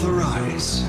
arise.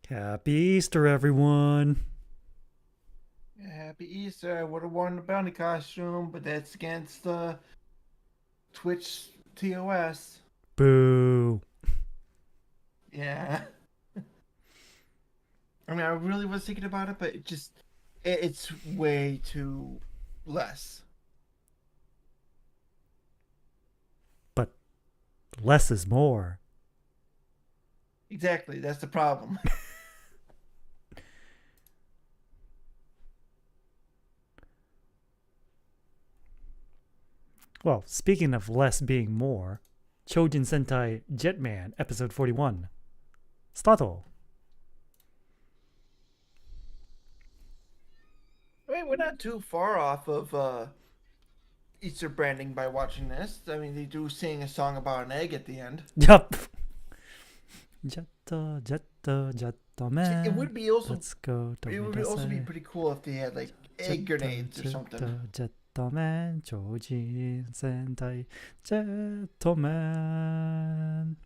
Happy Easter, everyone. Happy Easter. I would have worn the bounty costume, but that's against the Twitch TOS. Boo. Yeah. I mean, I really was thinking about it, but it's way too less. But less is more. Exactly. That's the problem. Well, speaking of less being more, Choujin Sentai Jetman, episode 41. Start. I mean, we're not too far off of Easter branding by watching this. I mean, they do sing a song about an egg at the end. Yup. Jetto, It man. would be also Let's go. it would also be pretty cool if they had like egg grenades or something. Jetto, man. Choujin Sentai Jetto, man.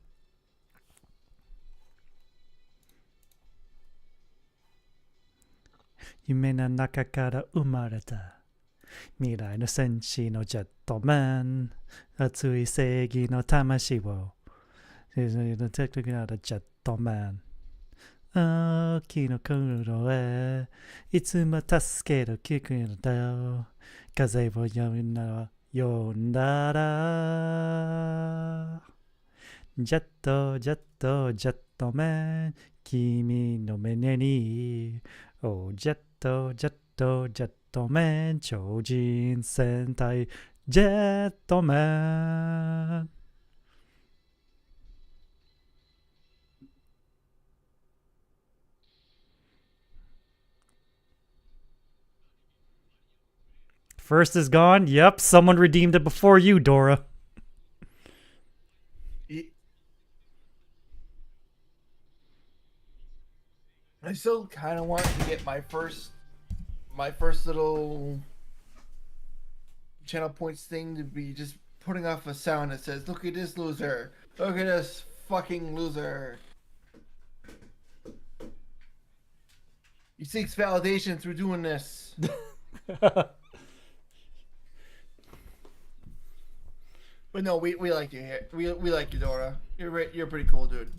夢の中から生まれた未来の戦士のジェットマン熱い正義の魂をテクニックなジェットマン秋の黒へいつも助ける聞くのだよ風を読んだら読んだらジェットジェットジェットマン君の胸にOh, Jetto, Jetto, Jetman, Choujin Sentai, Jetman. First is gone. Yep, someone redeemed it before you, Dora. I still kind of want to get my first little channel points thing to be just putting off a sound that says, "Look at this loser! Look at this fucking loser!" He seeks validation through doing this. But no, we like you here. We like you, Dora. You're a pretty cool dude.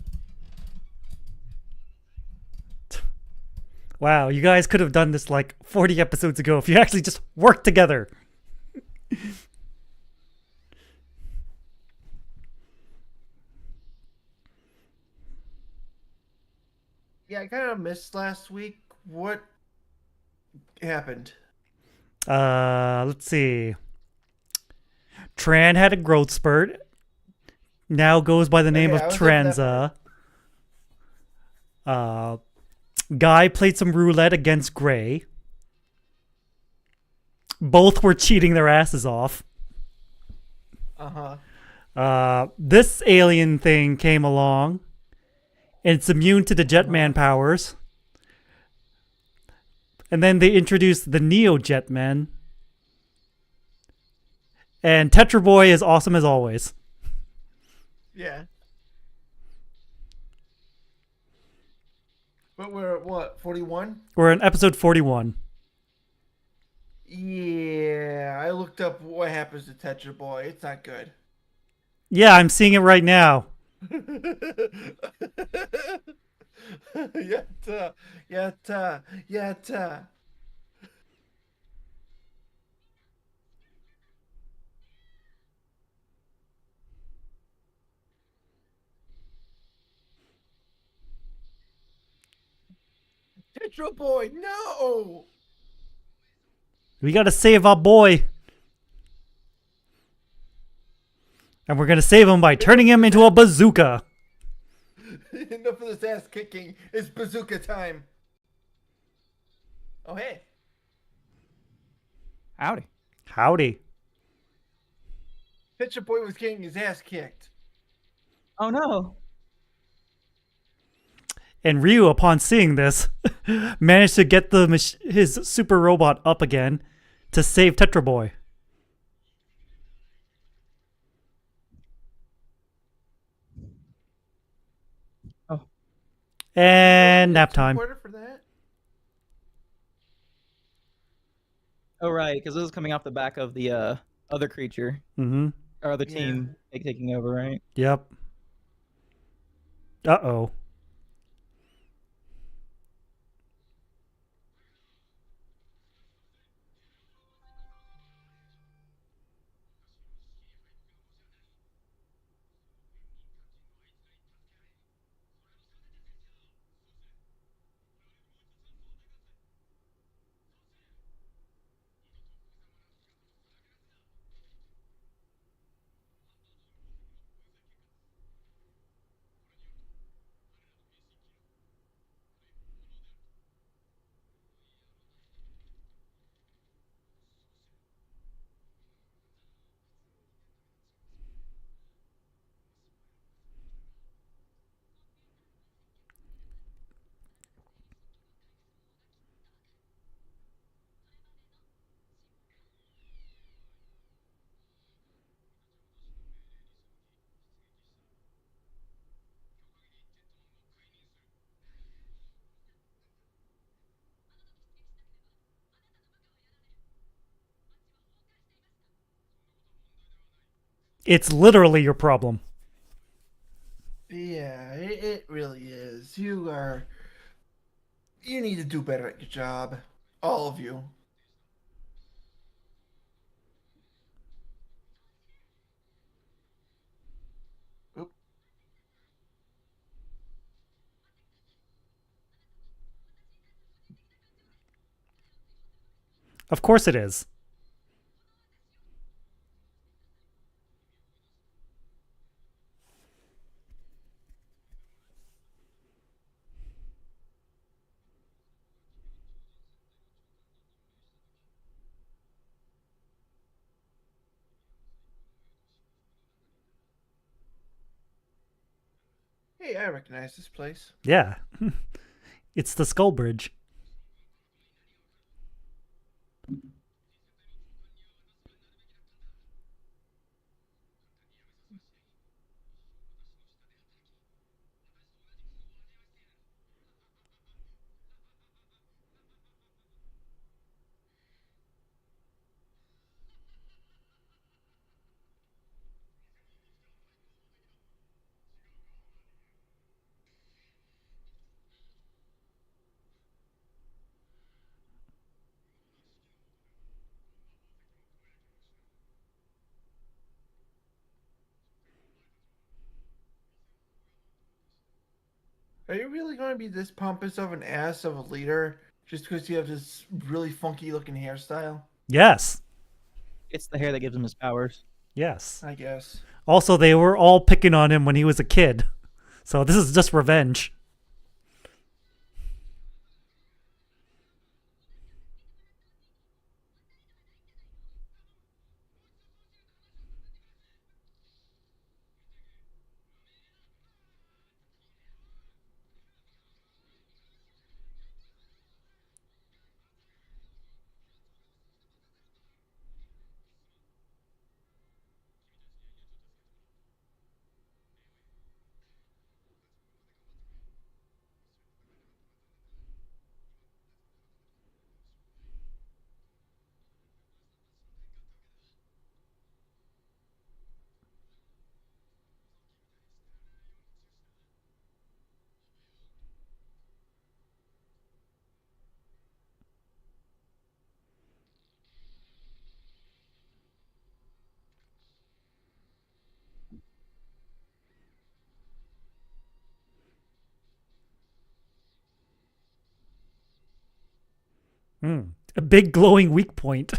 Wow, you guys could have done this like 40 episodes ago if you actually just worked together. Yeah, I kind of missed last week. What happened? Let's see. Tran had a growth spurt. Now goes by the name Okay, of I was there for that Tranza. Guy played some roulette against Gray. Both were cheating their asses off. This alien thing came along. And it's immune to the Jetman powers. And then they introduced the Neo Jetman. And Tetraboy is awesome as always. Yeah. But we're at what, 41? We're in episode 41. Yeah, I looked up what happens to Tetra Boy. It's not good. Yeah, I'm seeing it right now. Yatta, yatta, yatta. Tetra Boy, no! We gotta save our boy. And we're gonna save him by turning him into a bazooka. Enough of this ass kicking. It's bazooka time. Oh, hey. Howdy. Howdy. Tetra Boy was getting his ass kicked. Oh no. And Ryu, upon seeing this, managed to get his super robot up again to save Tetraboy. And nap It's time. important for that. Oh right, because this is coming off the back of the other creature Mm-hmm. or other Yeah. team taking over, right? Yep. Uh-oh. It's literally your problem. Yeah, it really is. You need to do better at your job. All of you. Oop. Of course it is. Hey, I recognize this place. Yeah. It's the Skull Bridge. Are you really going to be this pompous of an ass of a leader just because you have this really funky looking hairstyle? Yes. It's the hair that gives him his powers. Yes. I guess. Also, they were all picking on him when he was a kid. So this is just revenge. A big glowing weak point.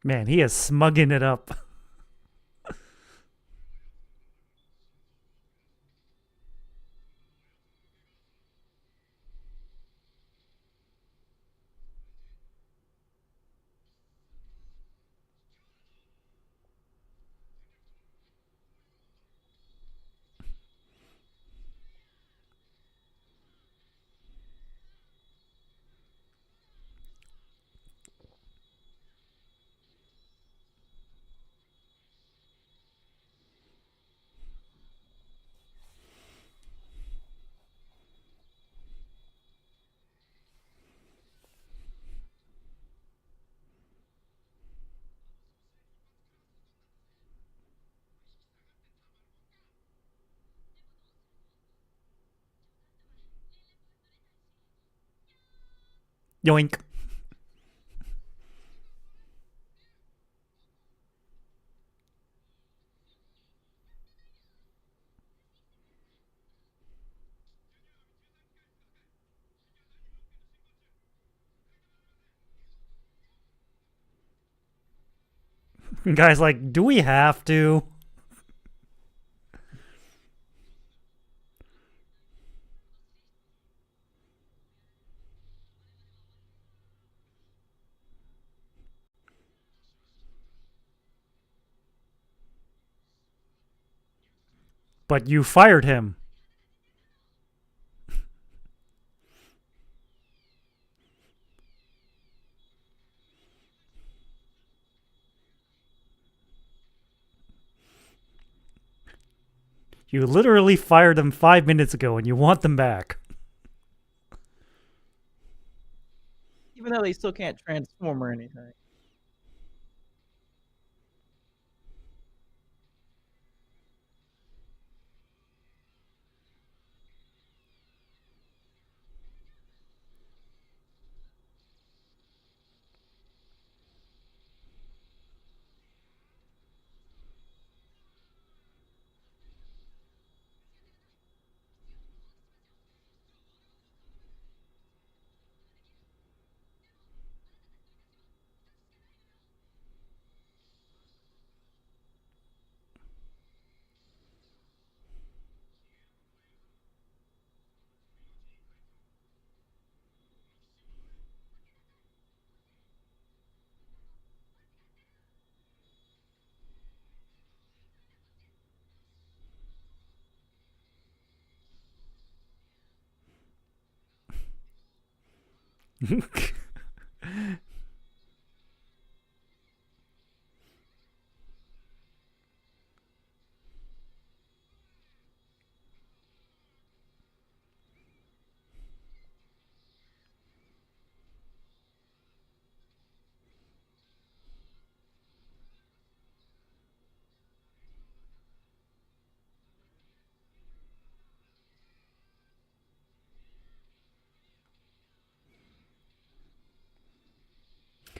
Man, he is smugging it up. Yoink. Guy's like, do we have to? But you fired him. You literally fired them 5 minutes ago and you want them back. Even though they still can't transform or anything.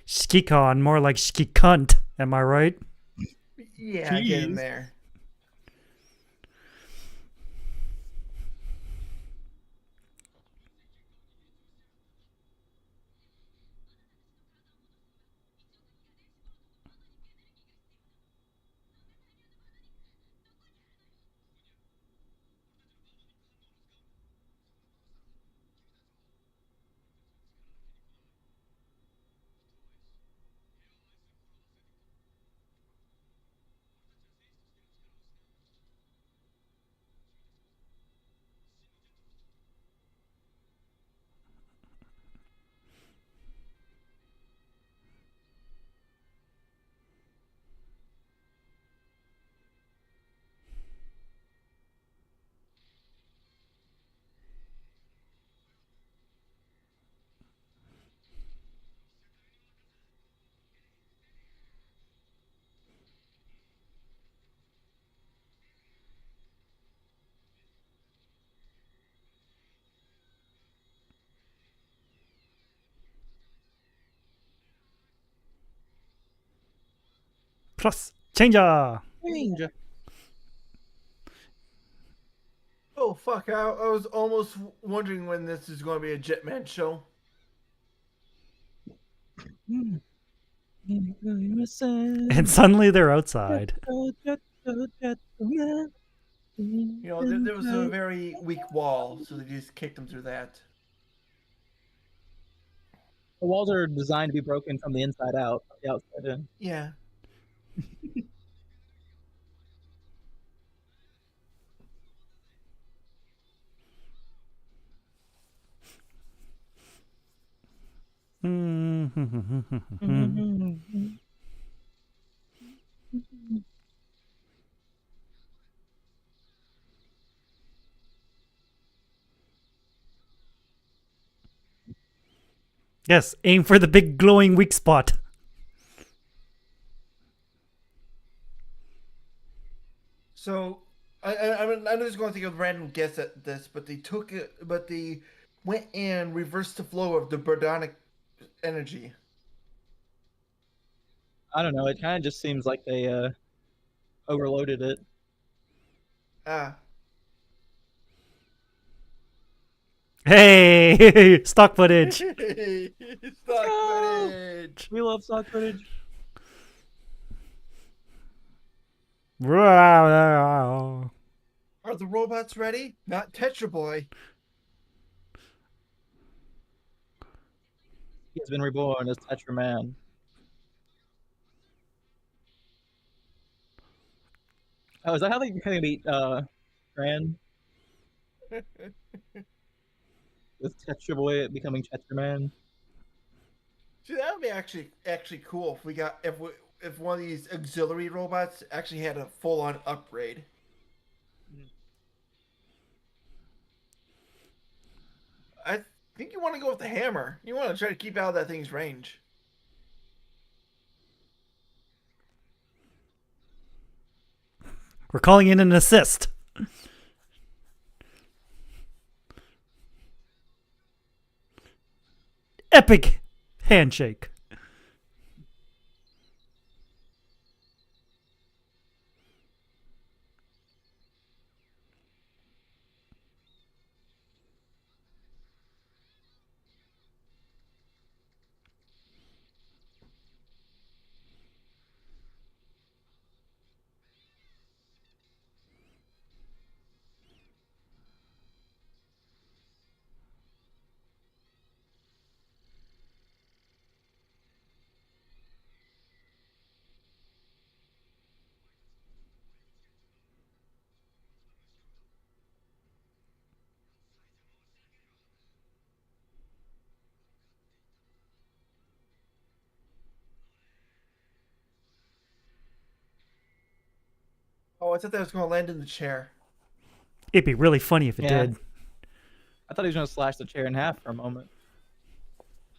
Skikon, more like skikunt. Am I right? Yeah, get in Jeez. there. Plus, changer. Change. Oh fuck! I was almost wondering when this is going to be a Jetman show. And suddenly they're outside. You know, there was a very weak wall, so they just kicked them through that. The walls are designed to be broken from the inside out, not the outside in. Yeah. Yes, aim for the big glowing weak spot. So I'm just going to take a random guess at this, but they went and reversed the flow of the Birdonic energy. I don't know. It kind of just seems like they overloaded it. Ah. Hey, stock footage. Stock footage. We love stock footage. Are the robots ready? Not Tetraboy. He has been reborn as Tetraman. Oh, is that how they beat Tran? With Tetraboy becoming Tetraman? See, that would be actually cool if we got if one of these auxiliary robots actually had a full on upgrade. I think you want to go with the hammer. You want to try to keep out of that thing's range. We're calling in an assist. Epic handshake. Oh, I thought that was going to land in the chair. It'd be really funny if it did. I thought he was going to slash the chair in half for a moment.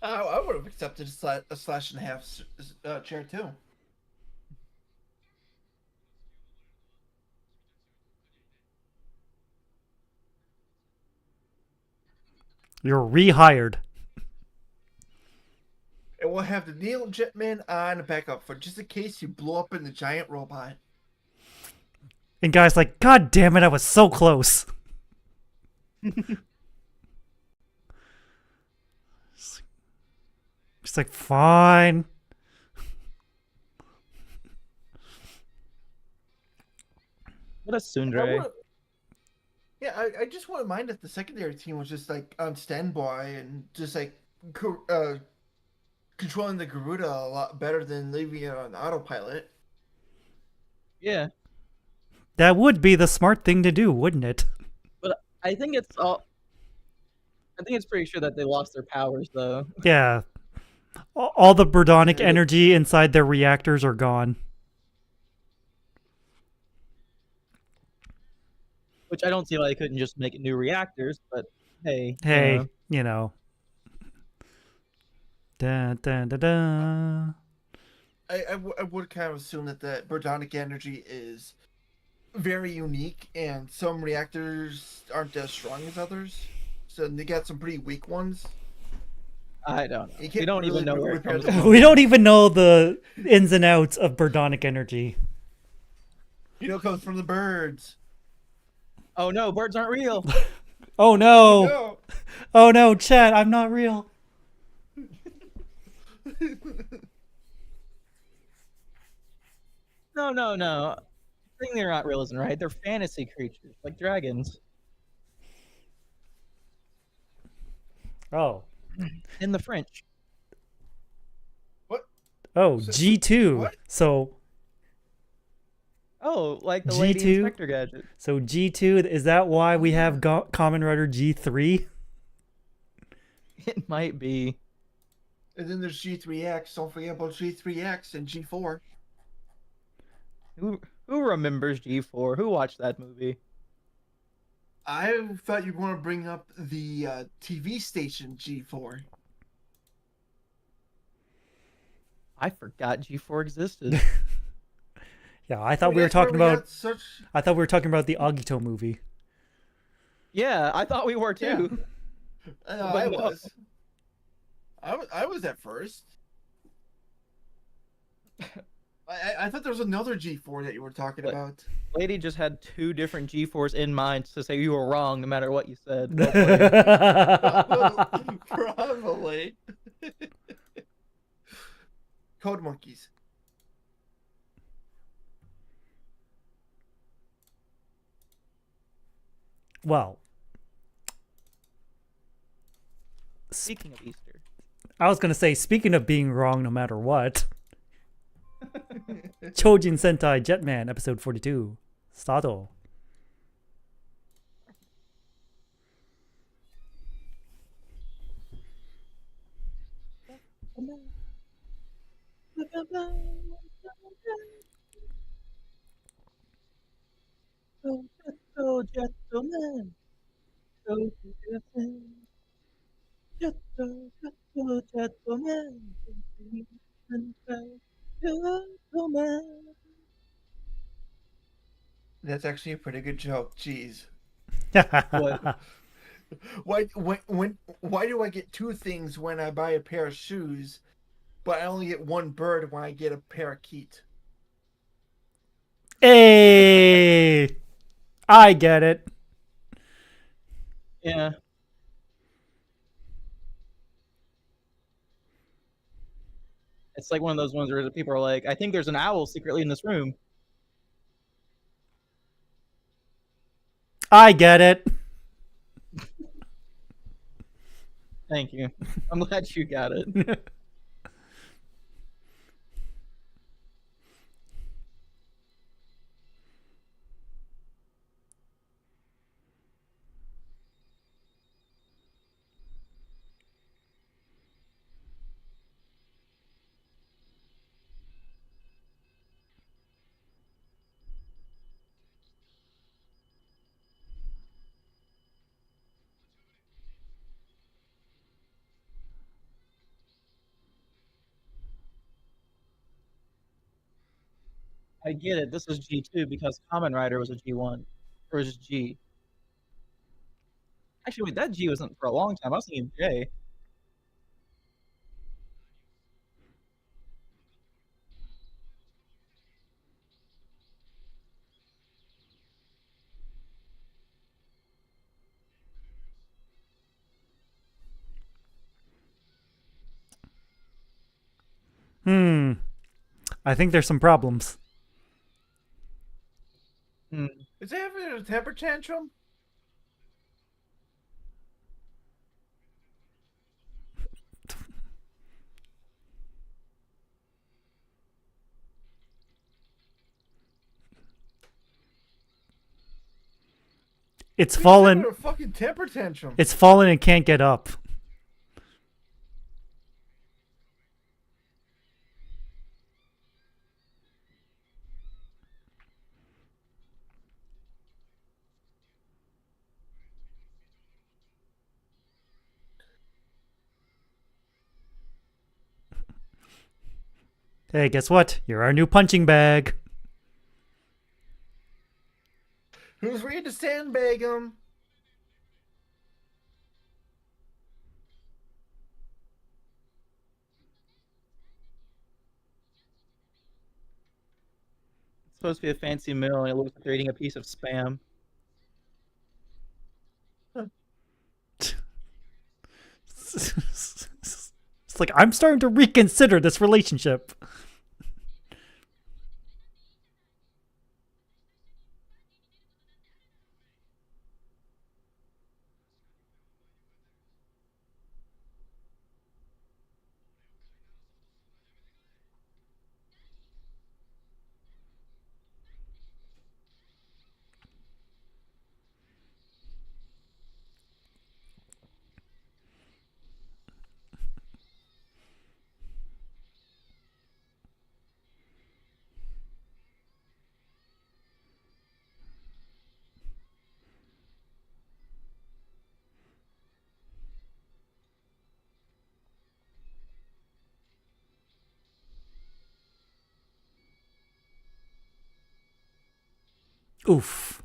I would have accepted a slash and a half chair too. You're rehired. And we'll have the Neil Jetman on backup for just in case you blow up in the giant robot. And guys like, God damn it, I was so close. It's like, fine. What a tsundere. Yeah, I just wouldn't mind if the secondary team was just like on standby and just like controlling the Garuda a lot better than leaving it on autopilot. Yeah. That would be the smart thing to do, wouldn't it? But I think it's pretty sure that they lost their powers though. Yeah. All the Birdonic energy inside their reactors are gone. Which I don't see why they couldn't just make new reactors, but hey. You know. Da, da, da, da. I would kind of assume that the Birdonic energy is very unique, and some reactors aren't as strong as others. So they got some pretty weak ones. I don't know. We don't even know where it comes from. We don't even know the ins and outs of Birdonic energy. You know, it comes from the birds. Oh no, birds aren't real. Oh no. No. Oh no, chat, I'm not real. No. Thing they're not real isn't right. They're fantasy creatures, like dragons. Oh. In the French. Oh, So- G2. what? So Oh, like the Lady G2? Inspector gadget. so G2, is that why we have Kamen Rider G3? It might be. And then there's G3X. Don't forget about G3X and G4. Who remembers G4? Who watched that movie? I thought you were going to bring up the TV station G4. I forgot G4 existed. Yeah, I thought we were That's where talking about. got such. I thought we were talking about the Agito movie. Yeah, I thought we were too. I But no. was. I was at first. I thought there was another G4 that you were talking What? about. Lady just had 2 different G4s in mind to say you were wrong no matter what you said. Probably. Code monkeys. Well, Speaking of Easter. I was gonna say, speaking of being wrong no matter what, Choujin Sentai Jetman episode 42. Start. Gentlemen. That's actually a pretty good joke. Jeez. What? Why do I get 2 things when I buy a pair of shoes, but I only get 1 bird when I get a parakeet? Hey, I get it. Yeah. It's like one of those ones where people are like, I think there's an owl secretly in this room. I get it. Thank you. I'm glad you got it. I get it. This is G2 because Kamen Rider was a G1. Or was it G? Actually, wait, that G wasn't for a long time. I was thinking J. I think there's some problems. Hmm. Is it having a temper tantrum? It's He's fallen. having a fucking temper tantrum. It's fallen and can't get up. Hey, guess what? You're our new punching bag. Who's ready to sandbag him? It's supposed to be a fancy meal, and it looks like they're eating a piece of spam. It's like, I'm starting to reconsider this relationship. Oof.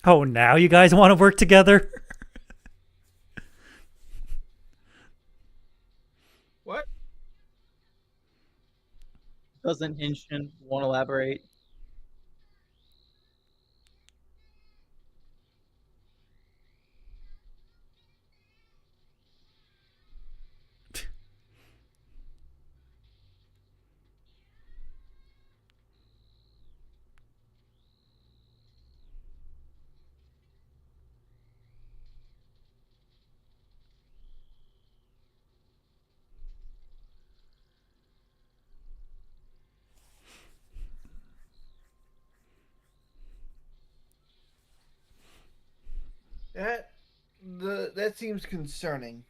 Oh, now you guys want to work together? What? Doesn't Henshin want to elaborate? That seems concerning.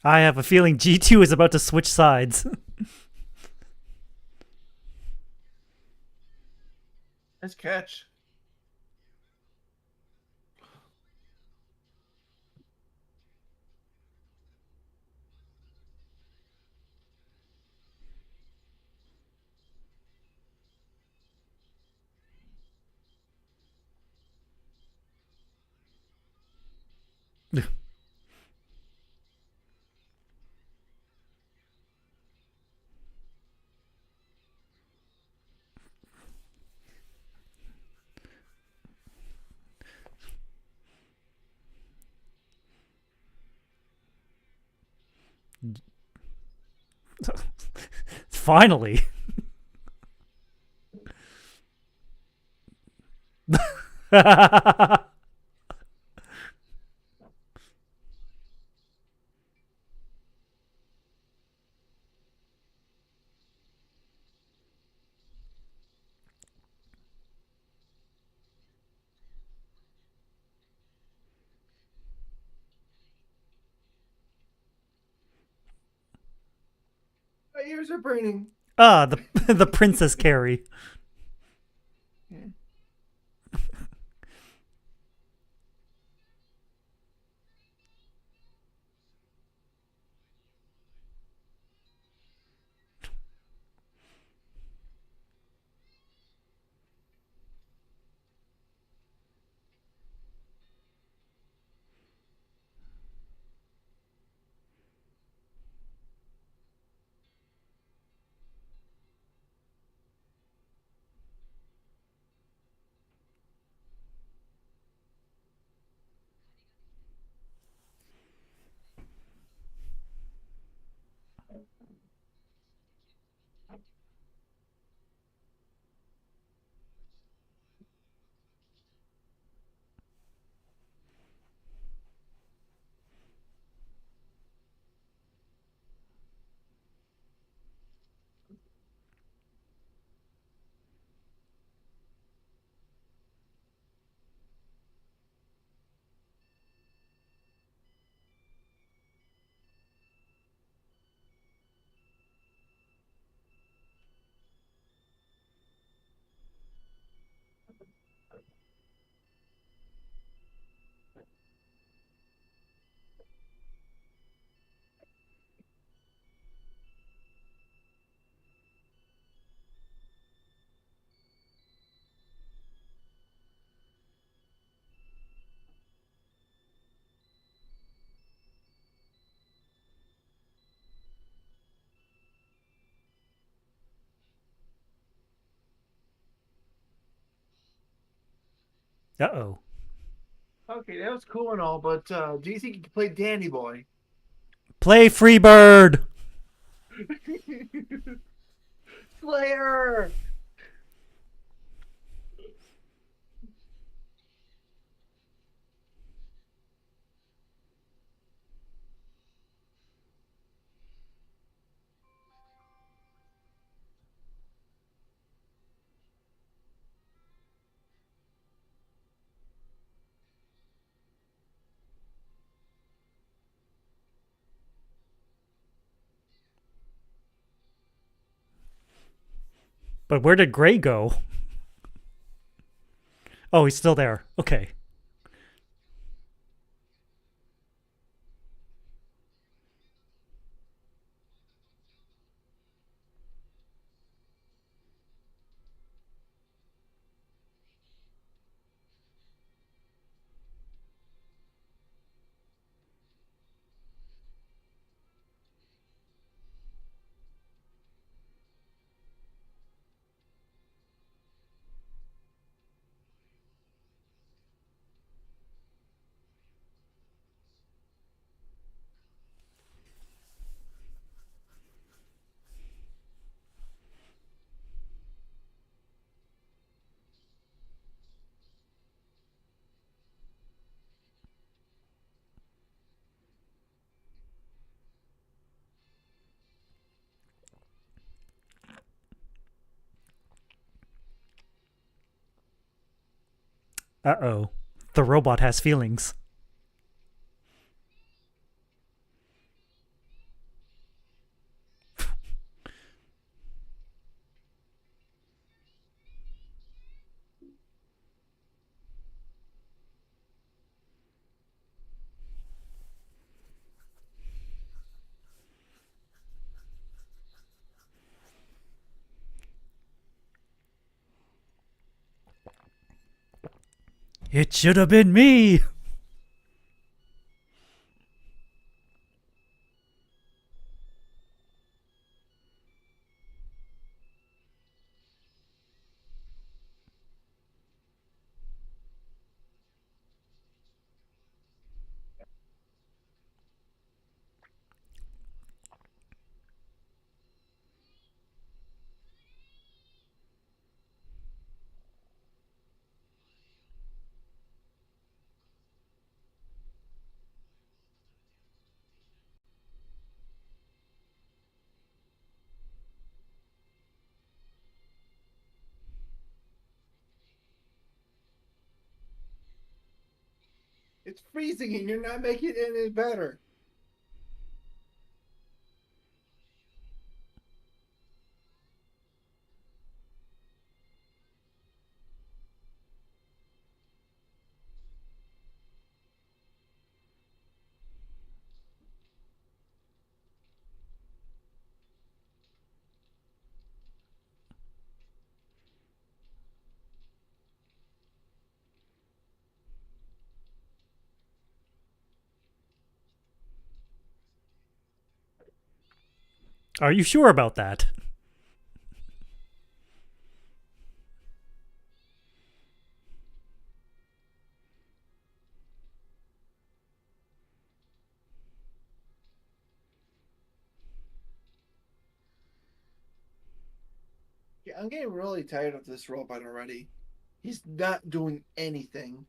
I have a feeling G2 is about to switch sides. Nice catch. Finally. My ears are burning. Ah, the Princess Carrie. Uh-oh. Okay, that was cool and all, but do you think you can play Danny Boy? Play Freebird. Slayer! But where did Gray go? Oh, he's still there. Okay. Uh-oh. The robot has feelings. It should have been me! It's freezing and you're not making it any better. Are you sure about that? Yeah, I'm getting really tired of this robot already. He's not doing anything.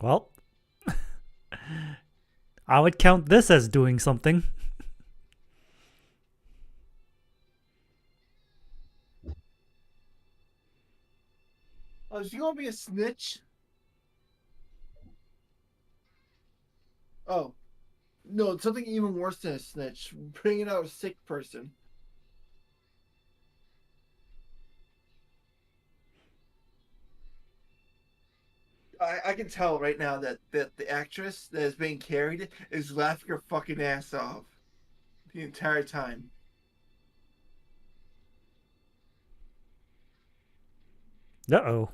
Well, I would count this as doing something. Oh, is he gonna be a snitch? Oh, no, it's something even worse than a snitch. Bringing out a sick person. I can tell right now that the actress that is being carried is laughing her fucking ass off the entire time. Uh-oh.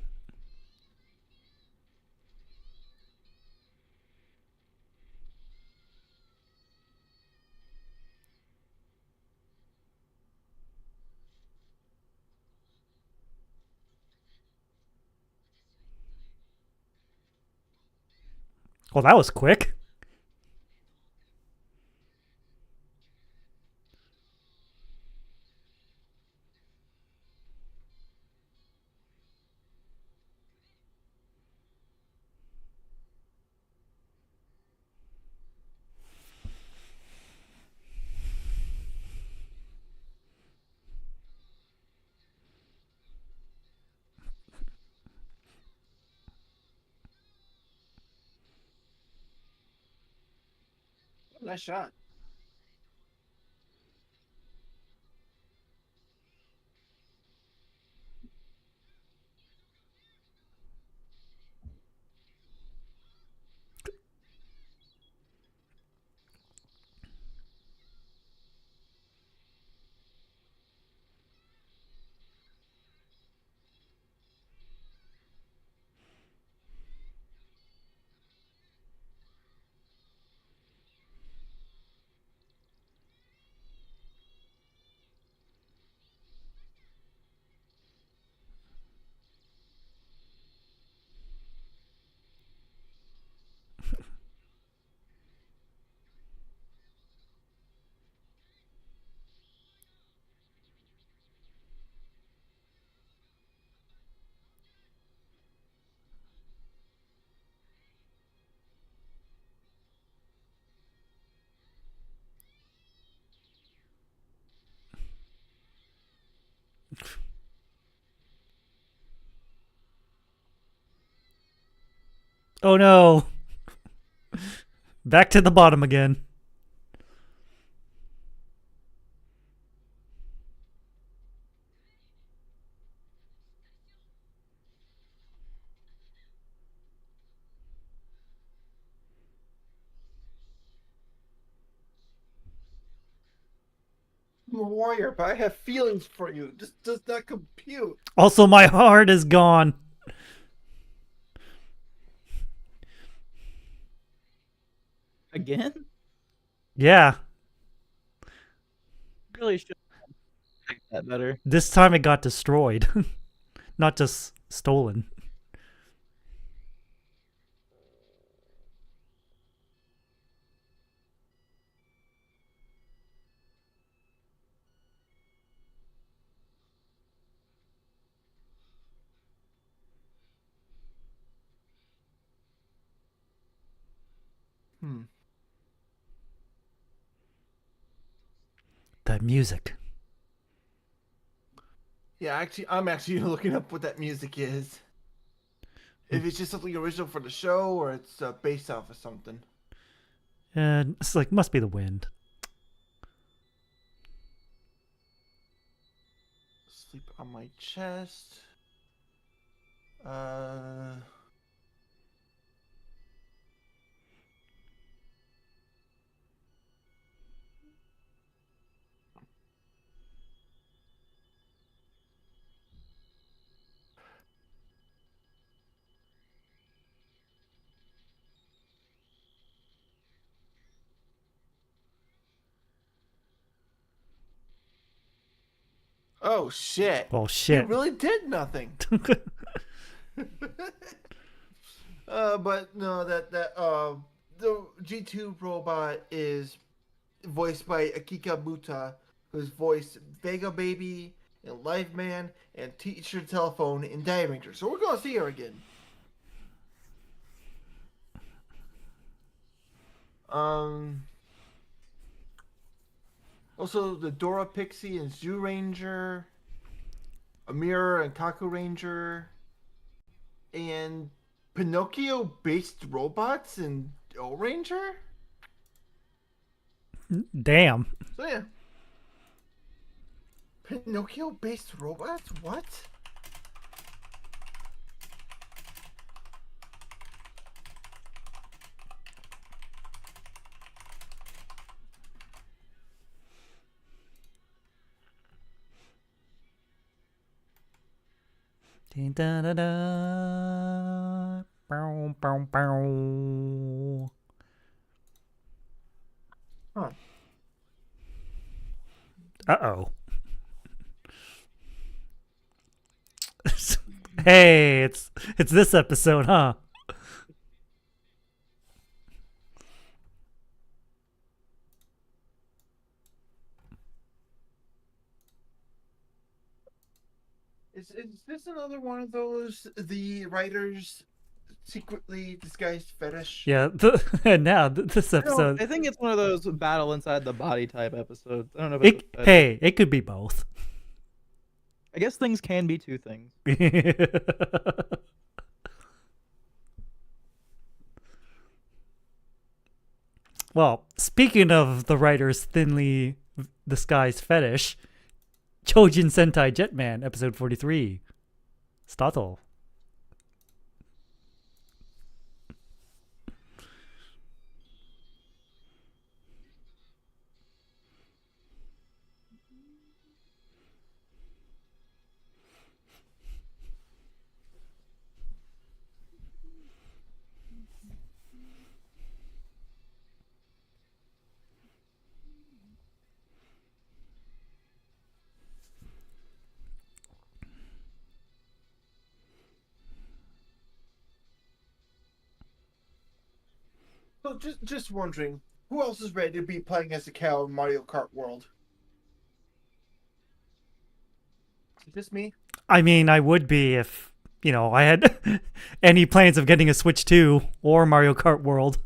Well, that was quick. Nice shot. Oh no. Back to the bottom again. I'm a warrior, but I have feelings for you. This does not compute. Also, my heart is gone. Again? Yeah. Really should have that better. This time it got destroyed. Not just stolen. Hmm. That music. Yeah, actually, I'm actually looking up what that music is. If it's just something original for the show, or it's based off of something. And it's like, must be the wind. Sleep on my chest. Uh. Oh shit! Well, He shit. really did nothing. But no, the G2 robot is voiced by Akika Buta, who's voiced Vega Baby in Live Man and Teacher Telephone in Diamond Ranger. So we're gonna see her again. Also the Dora Pixie and Zoo Ranger, Amira and Kaku Ranger, and Pinocchio-based robots in O Ranger. Damn. So yeah, Pinocchio-based robots. What? Da-da-da. Bow, bow, bow. Huh. Uh-oh. Hey, it's this episode, huh? Is this another one of those the writers secretly disguised fetish? Yeah, now this No, episode. I think it's one of those battle inside the body type episodes. I don't know if it's a fetish. Hey, it could be both. I guess things can be two things. Well, speaking of the writer's thinly disguised fetish, Choujin Sentai Jetman, episode 43. Startle. So just wondering, who else is ready to be playing as a cow in Mario Kart World? Is this me? I mean, I would be if, I had any plans of getting a Switch 2 or Mario Kart World.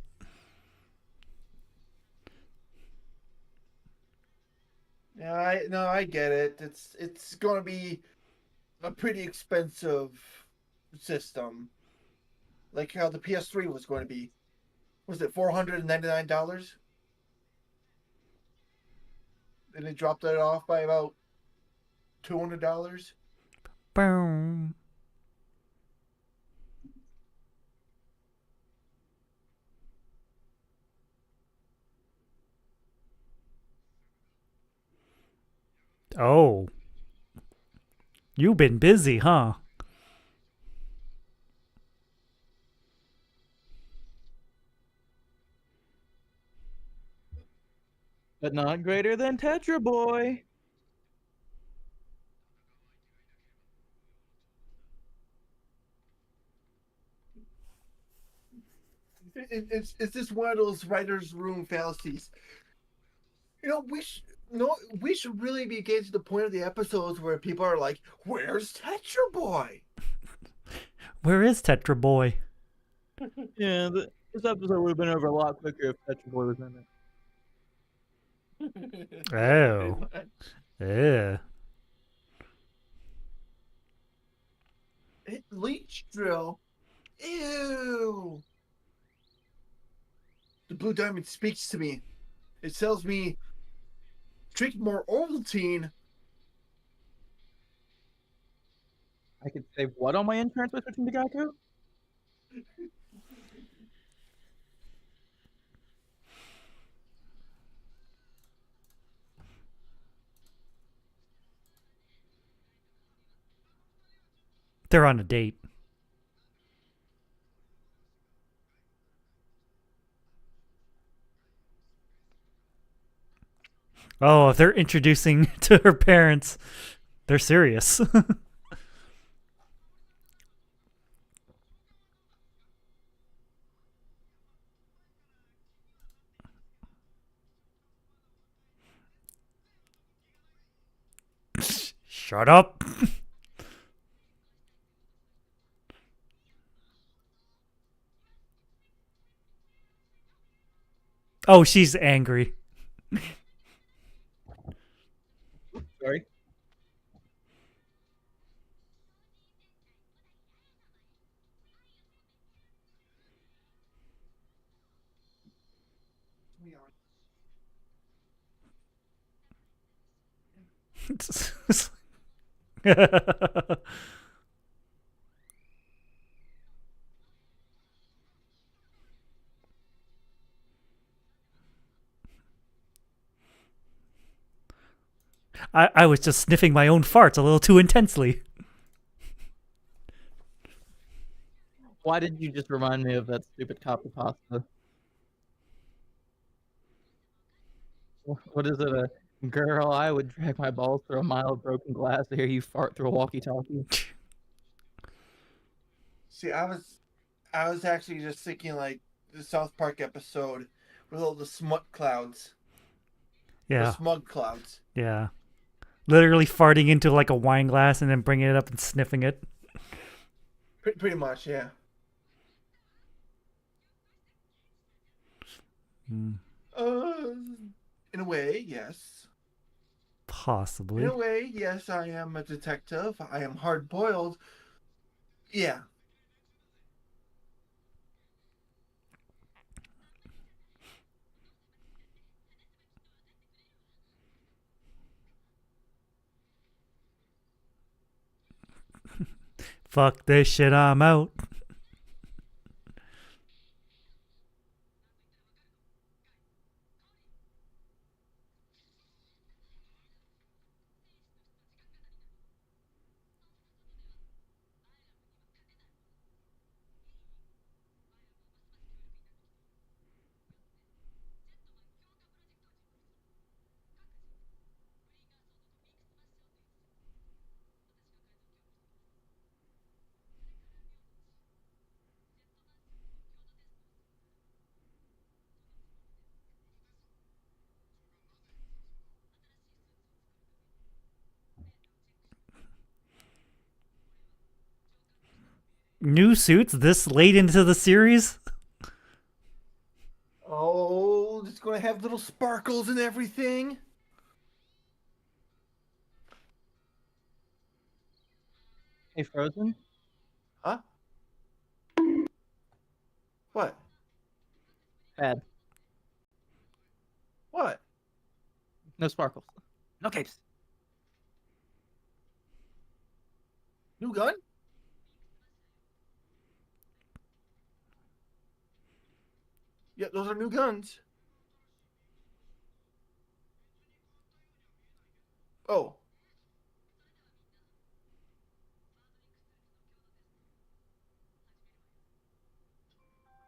Yeah, I get it. It's going to be a pretty expensive system, like how the PS3 was going to be. Was it $499? And they dropped it off by about $200. Boom. Oh. You've been busy, huh? But not greater than Tetraboy. It's just one of those writers' room fallacies. We should really be getting to the point of the episodes where people are like, "Where's Tetra Boy?" Where is Tetraboy? Yeah, this episode would have been over a lot quicker if Tetraboy was in it. Oh. Yeah. Leech drill. Ew. The blue diamond speaks to me. It tells me, drink more Ovaltine. I could save what on my insurance by switching to Gaku? They're on a date. Oh, if they're introducing to her parents, they're serious. Shut up. Oh, she's angry. Sorry. I was just sniffing my own farts a little too intensely. Why did you just remind me of that stupid copy pasta? What is it? A girl, I would drag my balls through a mile of broken glass to hear you fart through a walkie-talkie. See, I was actually just thinking like the South Park episode with all the smut clouds, the Yeah, smug clouds. yeah. Literally farting into like a wine glass and then bringing it up and sniffing it. Pretty much, yeah. Mm, In a way, yes. In possibly. a way, yes. I am a detective. I am hard boiled. Yeah. Fuck this shit, I'm out. New suits this late into the series? Oh, it's gonna have little sparkles and everything. Hey, Frozen? Huh? What? Bad. What? No sparkles. No capes. New gun? Yeah, those are new guns. Oh.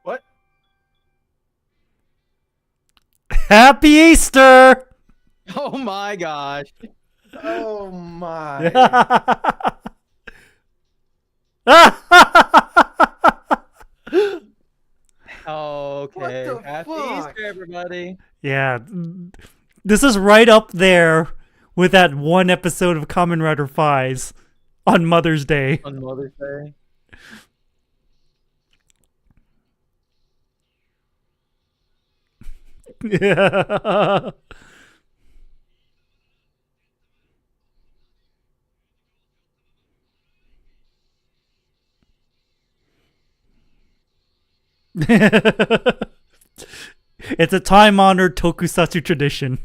What? Happy Easter! Oh my gosh. Oh my. Okay. What the Happy fuck? Easter, everybody. Yeah, this is right up there with that one episode of Kamen Rider Fies on Mother's Day. On Mother's Day. Yeah. It's a time-honored tokusatsu tradition.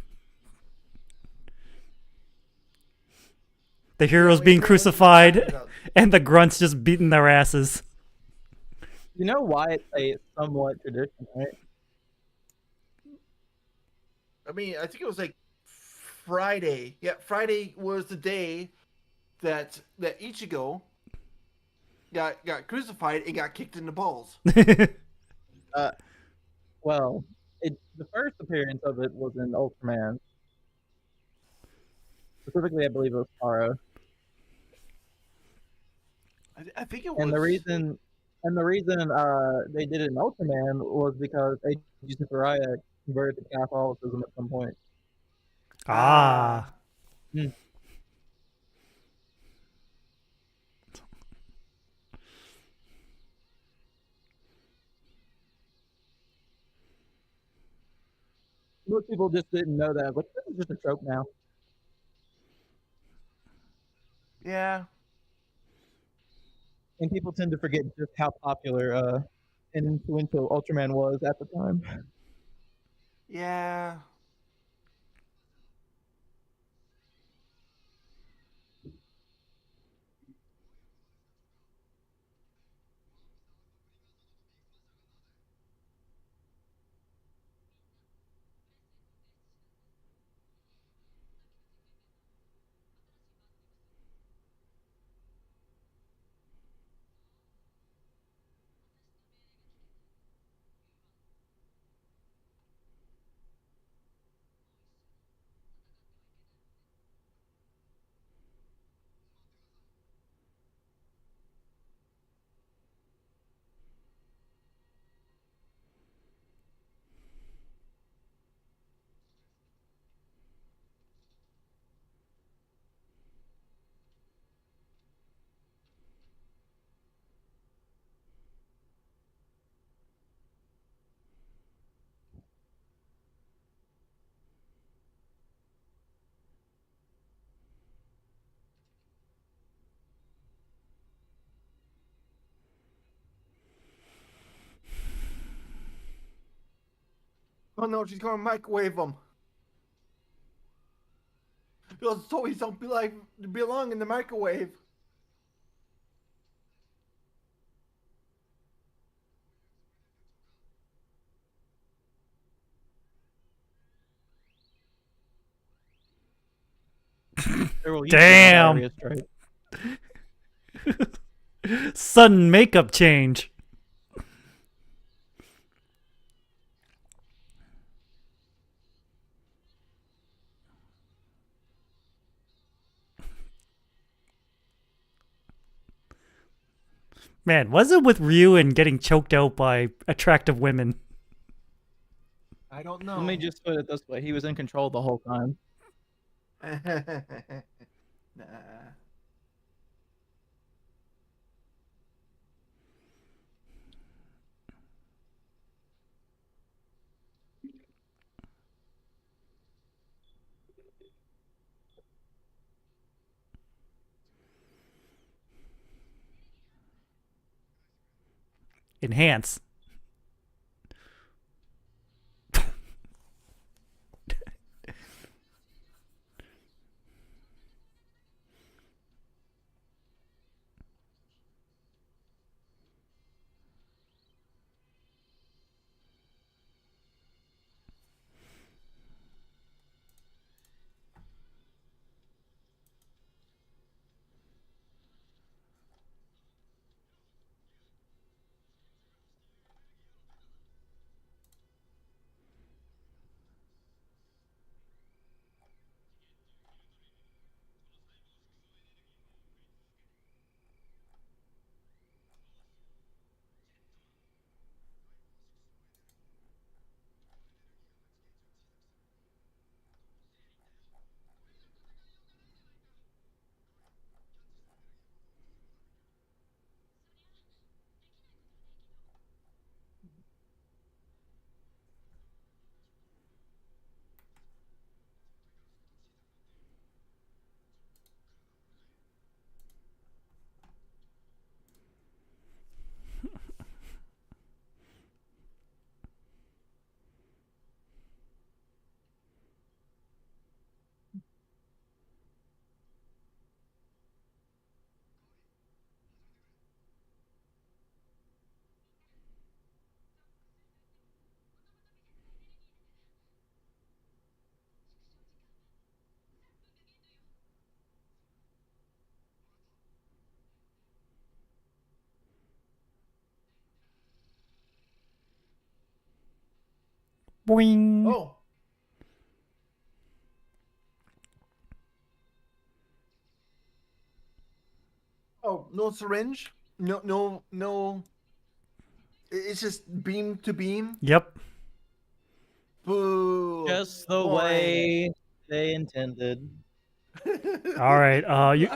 The heroes being crucified and the grunts just beating their asses. You know why it's a somewhat tradition, right? I mean, I think it was like Friday. Yeah, Friday was the day that Ichigo got crucified and got kicked in the balls. Well, the first appearance of it was in Ultraman. Specifically, I believe it was Taro. I think it was. And the reason they did it in Ultraman was because Eiji Sakuraya converted to Catholicism at some point. Ah. Most people just didn't know that. Like, this is just a trope now. Yeah. And people tend to forget just how popular and influential Ultraman was at the time. Yeah. Oh no, she's gonna microwave them. Those toys don't belong in the microwave. Damn. Sudden makeup change. Man, what's it with Ryu and getting choked out by attractive women? I don't know. Let me just put it this way: he was in control the whole time. Nah. Enhance. Boing. Oh. Oh, no syringe? No. It's just beam to beam? Yep. Boo. Just the Boring. way they intended. All right.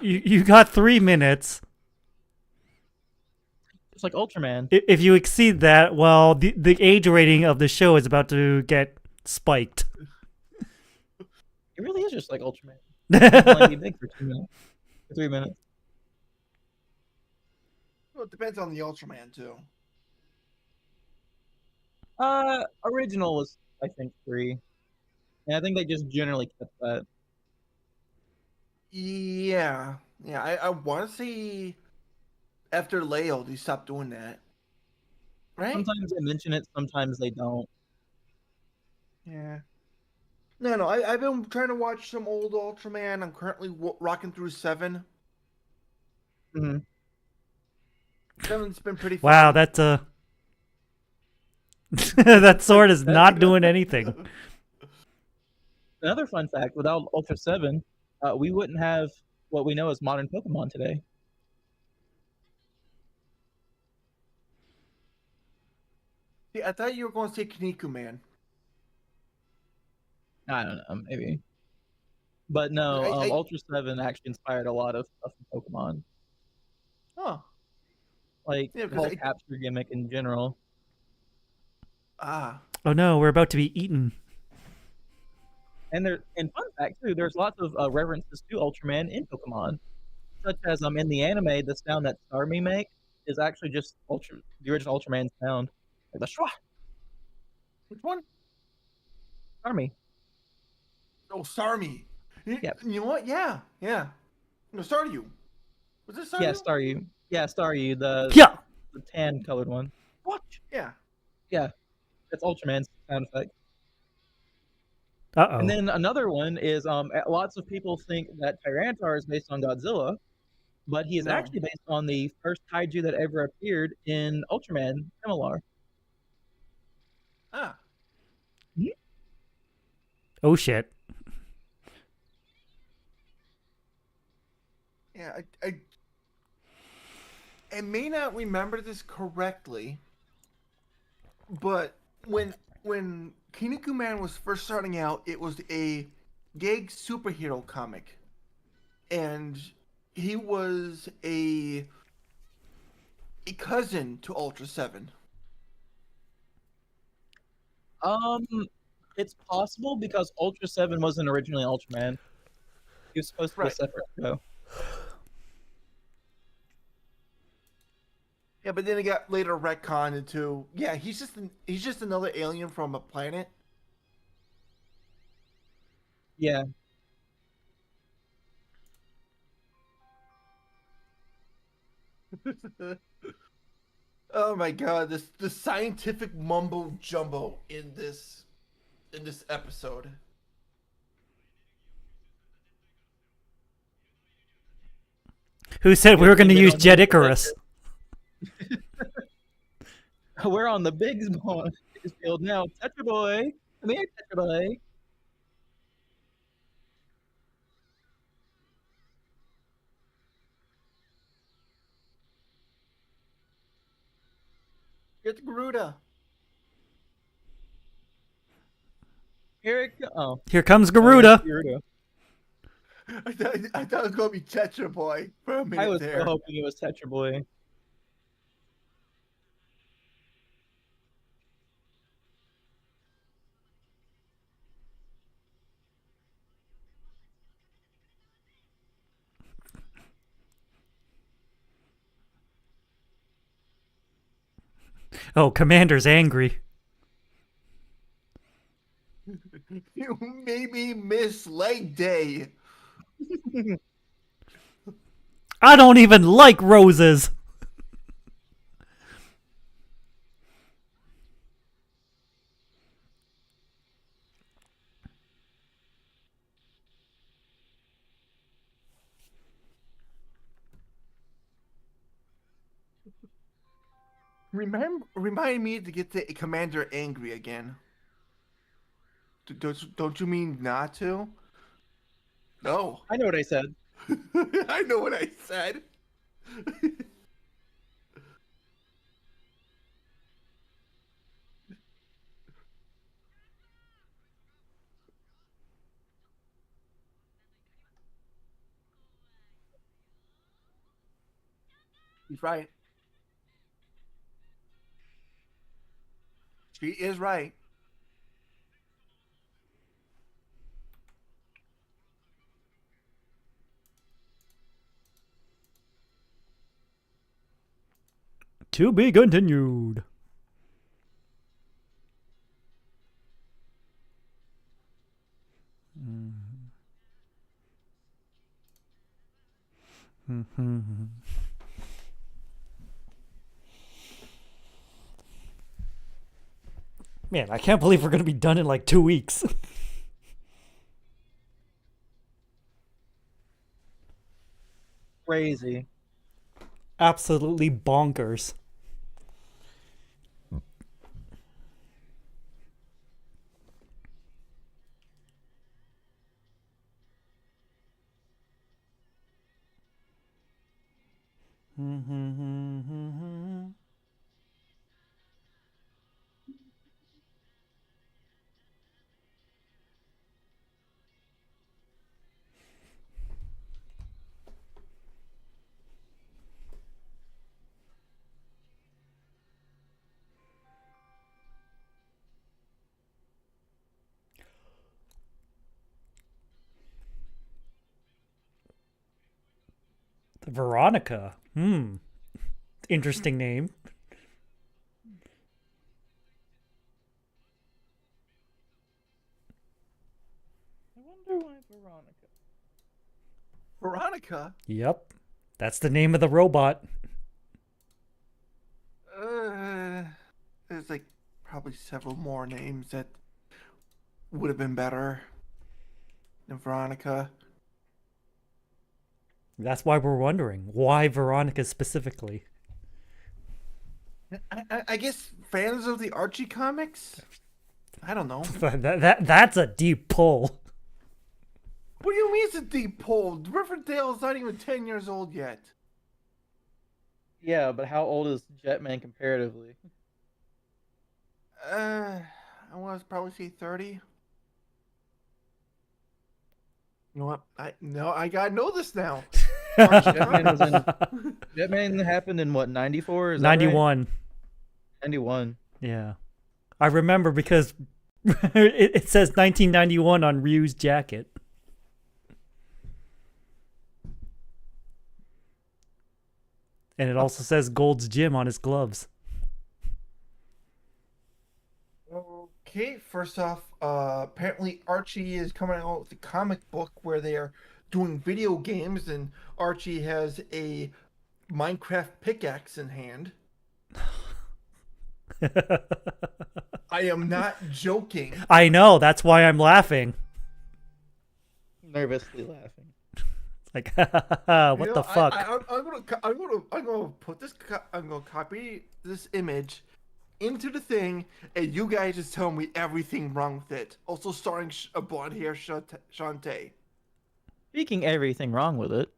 You got 3 minutes. It's like Ultraman. If you exceed that, well, the age rating of the show is about to get spiked. It really is just like Ultraman. It's only be big for 2 minutes, for 3 minutes. Well, it depends on the Ultraman too. Original was I think 3, and I think they just generally kept that. Yeah. I want to see after Leo they stopped doing that. Right? Sometimes they mention it, sometimes they don't. Yeah. No. I've been trying to watch some old Ultraman. I'm currently rocking through 7. Mm-hmm. 7's been pretty fun. Wow, that that sword is not doing anything. Another fun fact: without Ultra 7, we wouldn't have what we know as modern Pokemon today. See, I thought you were going to say Kiniku Man. I don't know, maybe. But no, Ultra 7 actually inspired a lot of stuff in Pokemon. Oh. Like the whole capture gimmick in general. Ah. Oh no, we're about to be eaten. And fun fact too, there's lots of references to Ultraman in Pokemon, such as in the anime, the sound that Starmie make is actually just the original Ultraman sound, like the shwa. Which one? Army. Oh, Starmie. Yep. You know what? Yeah. No, Staryu. Was it Staryu? Yeah, Staryu. Yeah, Staryu, the Yeah. tan colored one. Watch. Yeah. Yeah, it's Ultraman's sound effect. Uh And oh. then another one is lots of people think that Tyranitar is based on Godzilla, but he is No. actually based on the first kaiju that ever appeared in Ultraman, Similar. Ah. Oh shit. Yeah. I may not remember this correctly, but when Kinnikuman was first starting out, it was a gag superhero comic, and he was a cousin to Ultra 7. It's possible because Ultra 7 wasn't originally Ultraman. He was supposed to be a separate show. Yeah, but then it got later retconned into he's just another alien from a planet. Yeah. Oh my god, the scientific mumbo jumbo in this episode. Who said we were going to use Jet Icarus? We're on the big field now. Tetraboy. Come here, Tetraboy. Get Garuda. Here Comes Garuda. Garuda. I thought it was gonna be Tetra Boy for a minute. I was there. so hoping it was Tetraboy. Oh, Commander's angry. You maybe miss leg day. I don't even like roses. Remind me to get the Commander angry again. Don't you mean not to? No. I know what I said. I know what I said. He's right. She is right. To be continued. Man, I can't believe we're going to be done in like 2 weeks. Crazy. Absolutely bonkers. Veronica. Interesting name. wonder why Veronica. Veronica. Yep. That's the name of the robot. There's like probably several more names that would have been better than Veronica. That's why we're wondering. Why Veronica specifically? I guess fans of the Archie comics? I don't know. That's a deep pull. What do you mean it's a deep pull? Riverdale is not even 10 years old yet. Yeah, but how old is Jetman comparatively? I want to probably say 30. You know what? I gotta know this now. Jetman happened in what, 94? Is that right? 91. 91. Yeah. I remember because it says 1991 on Ryu's jacket. And it also says Gold's Gym on his gloves. Okay, first off, apparently Archie is coming out with a comic book where they are doing video games, and Archie has a Minecraft pickaxe in hand. I am not joking. I know, that's why I'm laughing. Nervously laughing. Like, what the fuck? I'm gonna put this. I'm gonna copy this image into the thing, and you guys just tell me everything wrong with it. Also starring a blonde hair Shantae. Speaking everything wrong with it.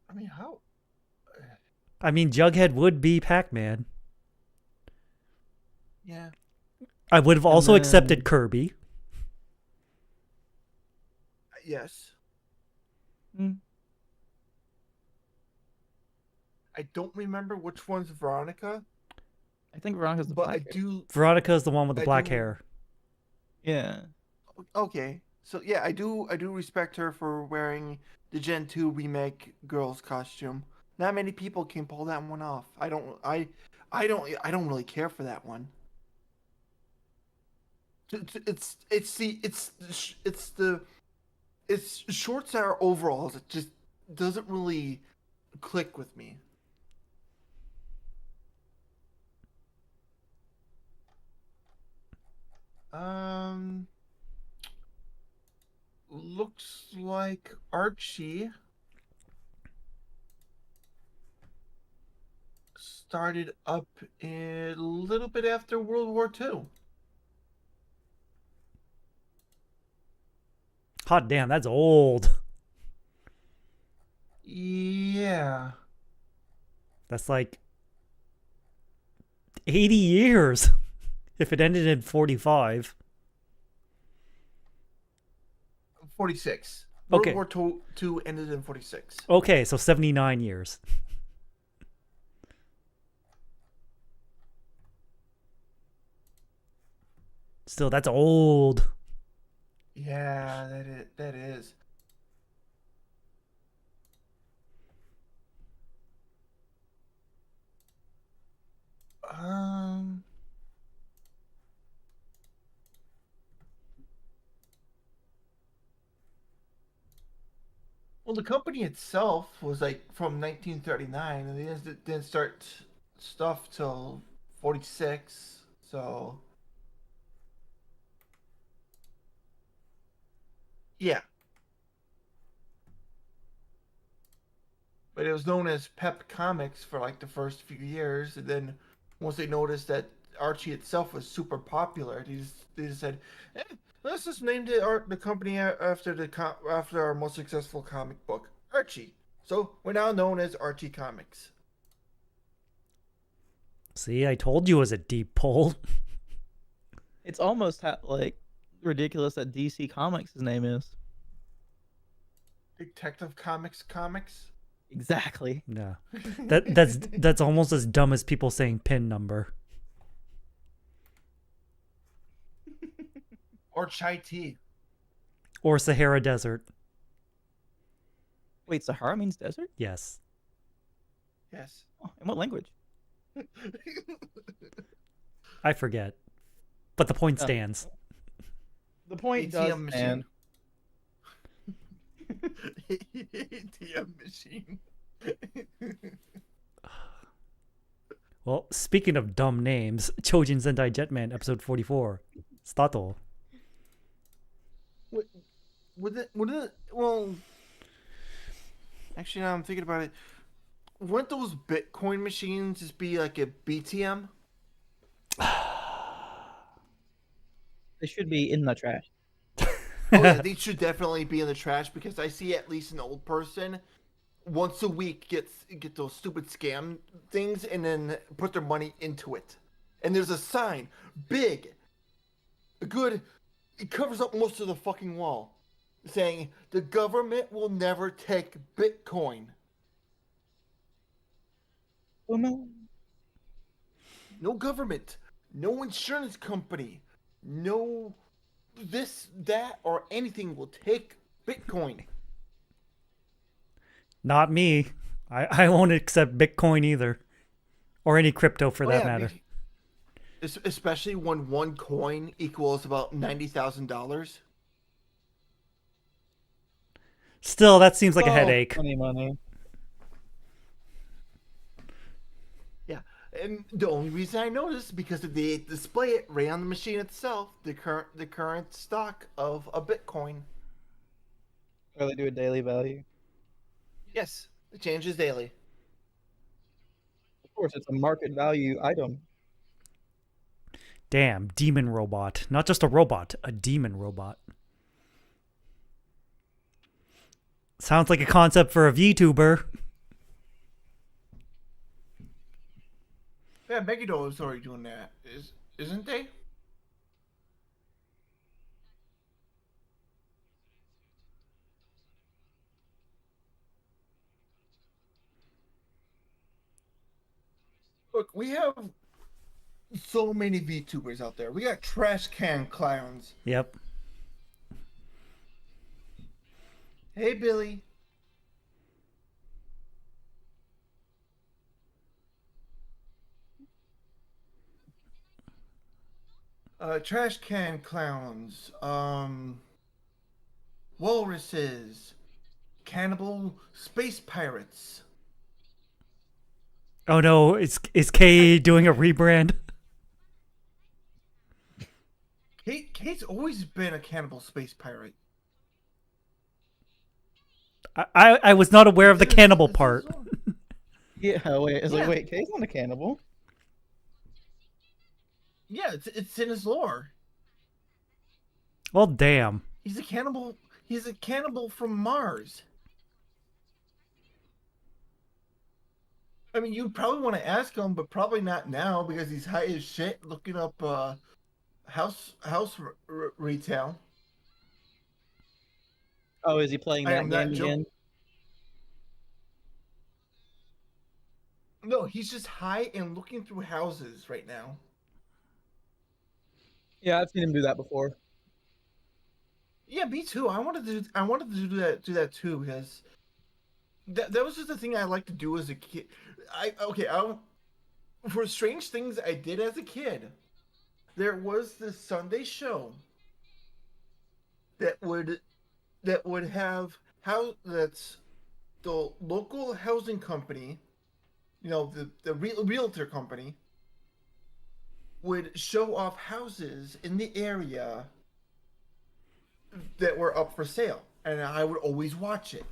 I mean, how? I mean, Jughead would be Pac-Man. Yeah. I would have also accepted Kirby. Yes. Hmm. I don't remember which one's Veronica, I think Veronica's the but black I hair. do. Veronica is the one with the I black do- hair. Yeah. Okay, so yeah, I do respect her for wearing the Gen 2 remake girl's costume. Not many people can pull that one off. I don't really care for that one. It's shorts that are overalls. It just doesn't really click with me. Looks like Archie started up a little bit after World War II. Hot damn, that's old. Yeah. That's like 80 years if it ended in 45. 46. Okay. World War II ended in 46. Okay, so 79 years. Still, that's old. Yeah, that is. Well, the company itself was like from 1939, and they didn't start stuff till 46. So, yeah. But it was known as Pep Comics for like the first few years, and then once they noticed that Archie itself was super popular, they just said, let's just name the company after our most successful comic book, Archie. So we're now known as Archie Comics. See, I told you it was a deep pull. It's almost like ridiculous that DC Comics' name is. Detective Comics. Exactly. Yeah. That's almost as dumb as people saying pin number. Or Chai Tea. Or Sahara Desert. Wait, Sahara means desert? Yes. Yes. Oh, in what language? I forget. But the point Uh, stands. The point does ATM stand. machine. ATM machine. Well, speaking of dumb names, Choujin Sentai Jetman episode 44. Stato. Would it? Well, actually, now I'm thinking about it. Wouldn't those Bitcoin machines just be like a BTM? They should be in the trash. Oh yeah, they should definitely be in the trash because I see at least an old person once a week get those stupid scam things and then put their money into it. And there's a sign, big, good, it covers up most of the fucking wall, saying the government will never take Bitcoin. Oh no. No government, no insurance company, no this, that, or anything will take Bitcoin. Not me. I won't accept Bitcoin either. Or any crypto for that matter. Especially when one coin equals about $90,000. Still, that seems like a headache. Money. Yeah, and the only reason I know this is because they display it right on the machine itself, the current stock of a Bitcoin. Or they do a daily value. Yes, it changes daily. Of course, it's a market value item. Damn, demon robot. Not just a robot, a demon robot. Sounds like a concept for a VTuber. Yeah, Megiddo is already doing that, isn't they? Look, we have so many VTubers out there. We got trash can clowns. Yep. Hey, Billy. Trash can clowns. Walruses. Cannibal space pirates. Oh no, is Kay doing a rebrand? Kate's always been a cannibal space pirate. I was not aware of the cannibal part. Yeah, wait. It's Yeah. like, wait, Kay's not a cannibal. Yeah, it's in his lore. Well, damn. He's a cannibal. He's a cannibal from Mars. I mean, you'd probably want to ask him, but probably not now because he's high as shit looking up house retail. Oh, is he playing I that am not game joking. again? No, he's just high and looking through houses right now. Yeah, I've seen him do that before. Yeah, me too. I wanted to do that too because that was just the thing I liked to do as a kid. For strange things I did as a kid, there was this Sunday show that would have that's the local housing company, the realtor company would show off houses in the area that were up for sale, and I would always watch it.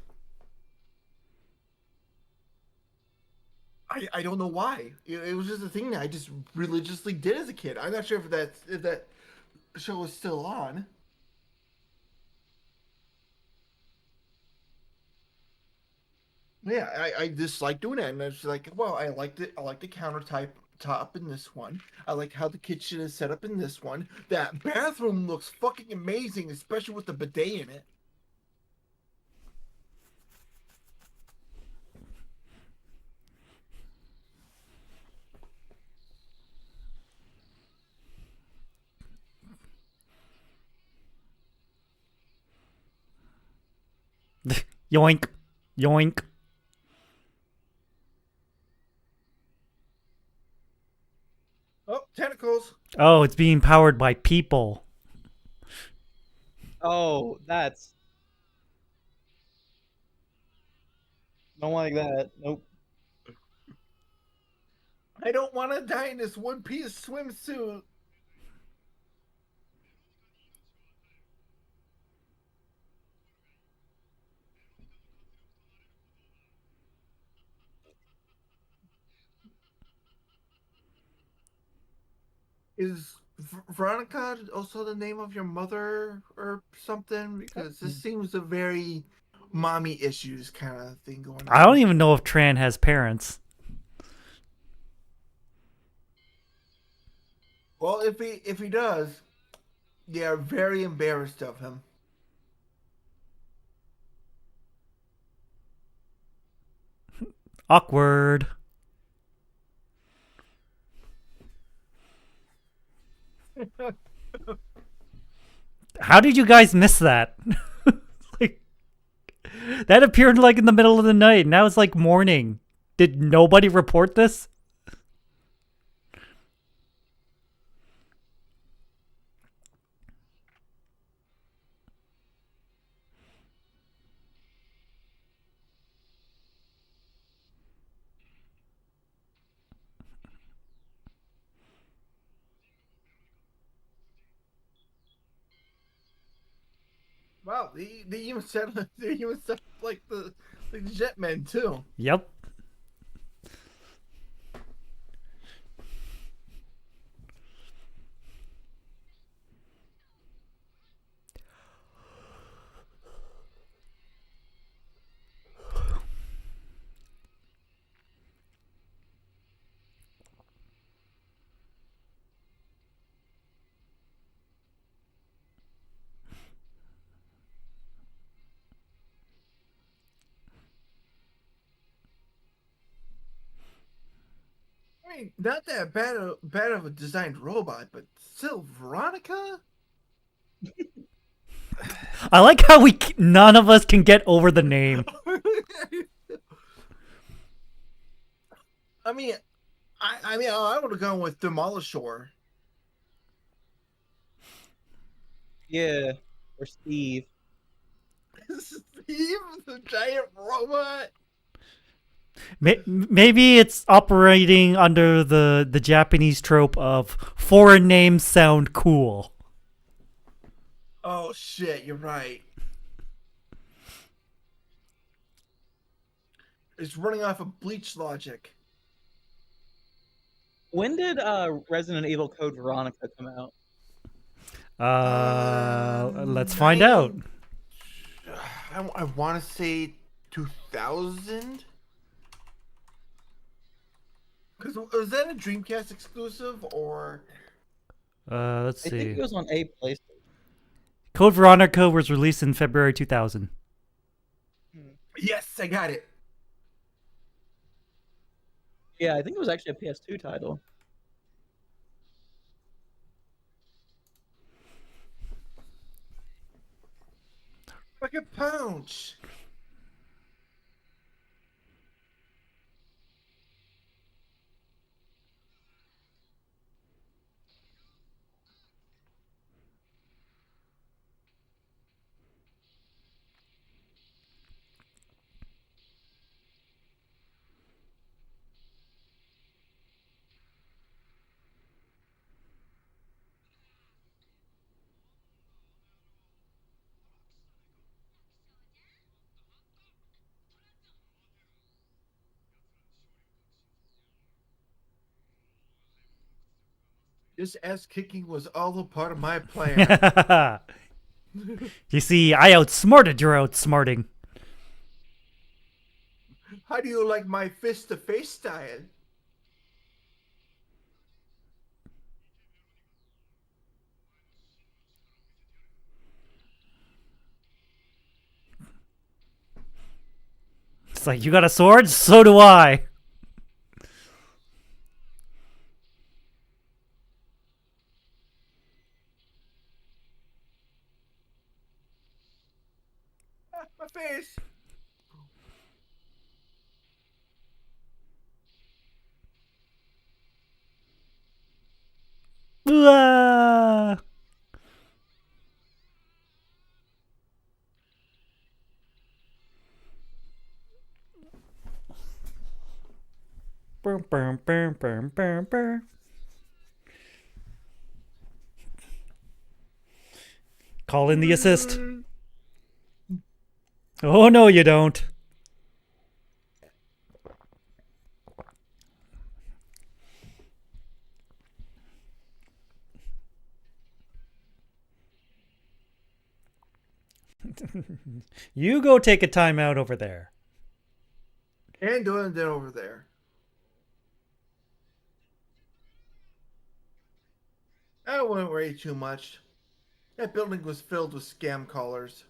I don't know why. It was just a thing that I just religiously did as a kid. I'm not sure if that show is still on. Yeah, I just like doing it, and I was like, well, I liked it. I like the top in this one. I like how the kitchen is set up in this one. That bathroom looks fucking amazing, especially with the bidet in it. Yoink. Yoink. Oh, tentacles. Oh, it's being powered by people. Oh, that's don't like that. Nope. I don't want to die in this one-piece swimsuit. Is Veronica also the name of your mother or something? Because this seems a very mommy issues kind of thing going on. I don't even know if Tran has parents. Well, if he does, they are very embarrassed of him. Awkward. How did you guys miss that? Like, that appeared like in the middle of the night. Now it's like morning. Did nobody report this? Wow, they even said like the Jetman too. Yep. I mean, not that bad of a designed robot, but still, Veronica. I like how none of us can get over the name. I mean, I would have gone with Demolishor. Yeah, or Steve. Steve, the giant robot. Maybe it's operating under the Japanese trope of foreign names sound cool. Oh shit, you're right. It's running off of Bleach logic. When did Resident Evil Code Veronica come out? Let's find out. I want to say 2000. Because was that a Dreamcast exclusive or? Let's I think see. it was on a PlayStation. Code Veronica was released in February 2000. Yes, I got it. Yeah, I think it was actually a PS2 title. Fucking punch. This ass kicking was all a part of my plan. You see, I outsmarted your outsmarting. How do you like my fist-to-face style? It's like, you got a sword? So do I. Ah, my face. Bum, bum, bum, bum, bum, bum. Call in the assist. Oh, no, you don't. You go take a time out over there. And doing it over there. I wouldn't worry too much. That building was filled with scam callers.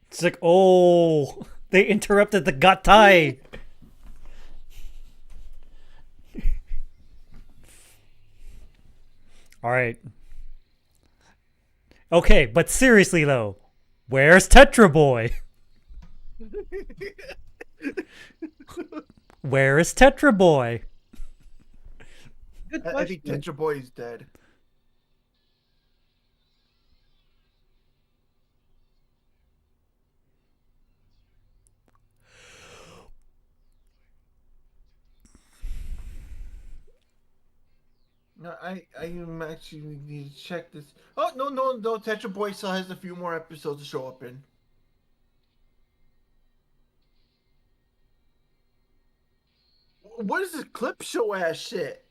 It's like, oh, they interrupted the gatai. All right. Okay, but seriously though, where's Tetraboy? Where is Tetraboy? Good I think question. Tetraboy is dead. No, I actually need to check this. Oh, no. Tetraboy still has a few more episodes to show up in. What is this clip show ass shit?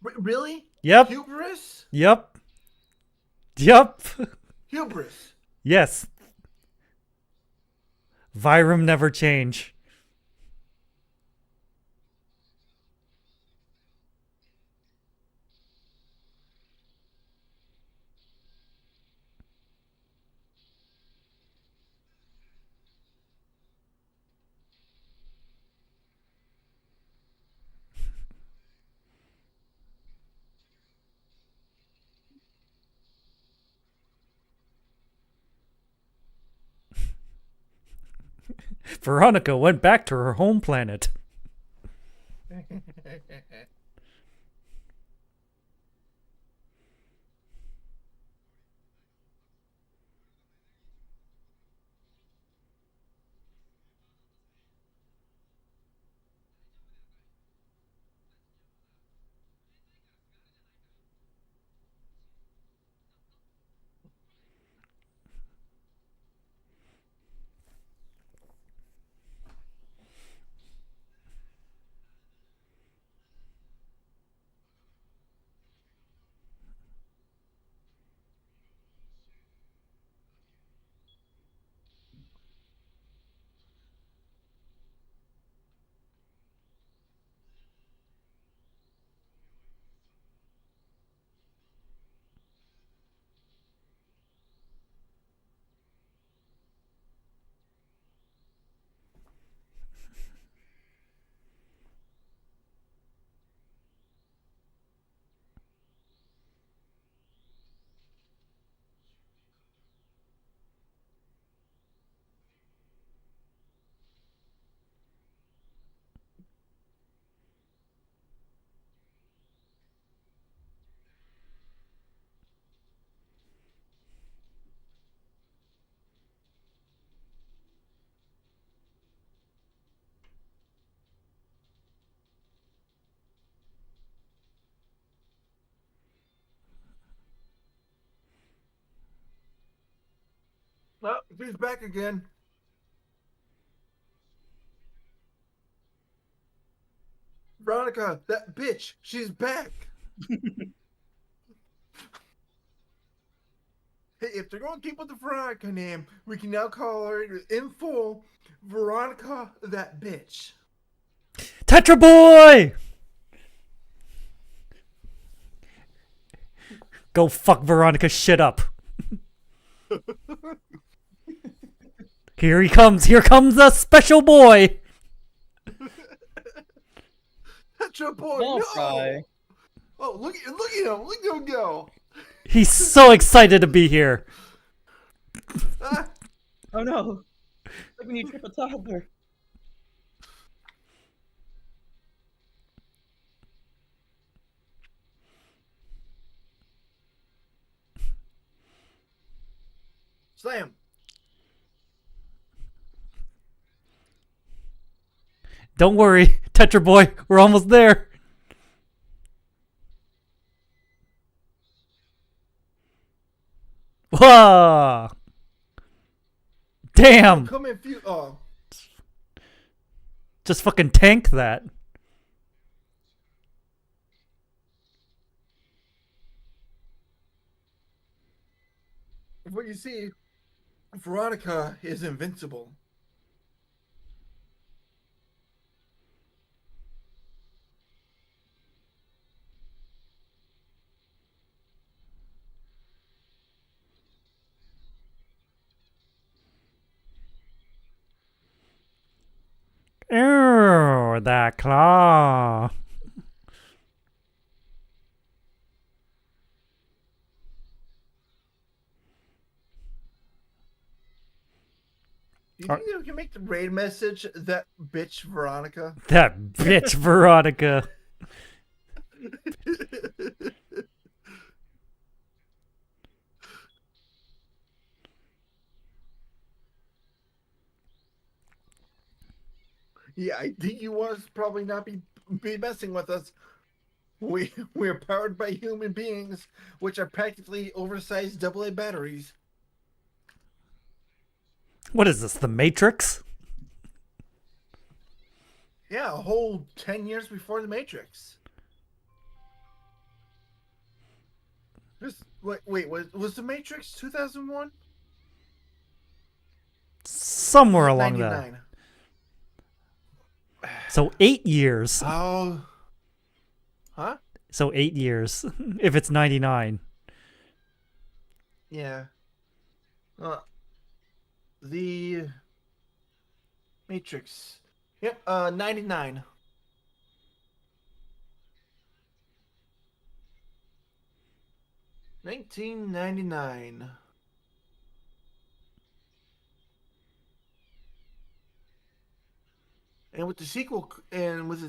Really? Yep. Hubris? Yep. Hubris. Yes. Vyrum never change. Veronica went back to her home planet. Oh, he's back again. Veronica, that bitch, she's back. Hey, if they're going to keep with the Veronica name, we can now call her in full Veronica, that bitch. Tetraboy! Go fuck Veronica's shit up. Here he comes. Here comes the special boy. Tetraboy, Small no! fry. Oh, look at him! Look at him go! He's so excited to be here. Ah, Oh no! Like when you trip a toddler. Slam. Don't worry, Tetraboy. We're almost there. Whoa! Damn! Come in, few. Oh. Just fucking tank that. What you see, Veronica is invincible. Ew, that claw. Do you think that we can make the raid message that bitch Veronica? That bitch Veronica. Yeah, I think you want to probably not be messing with us. We're powered by human beings, which are practically oversized AA batteries. What is this, the Matrix? Yeah, a whole 10 years before the Matrix. Wait, was the Matrix 2001? Somewhere along that. 99. So 8 years. Oh. Huh? So 8 years. If it's 99. Yeah. The Matrix. Yep, 99. $1999. And with the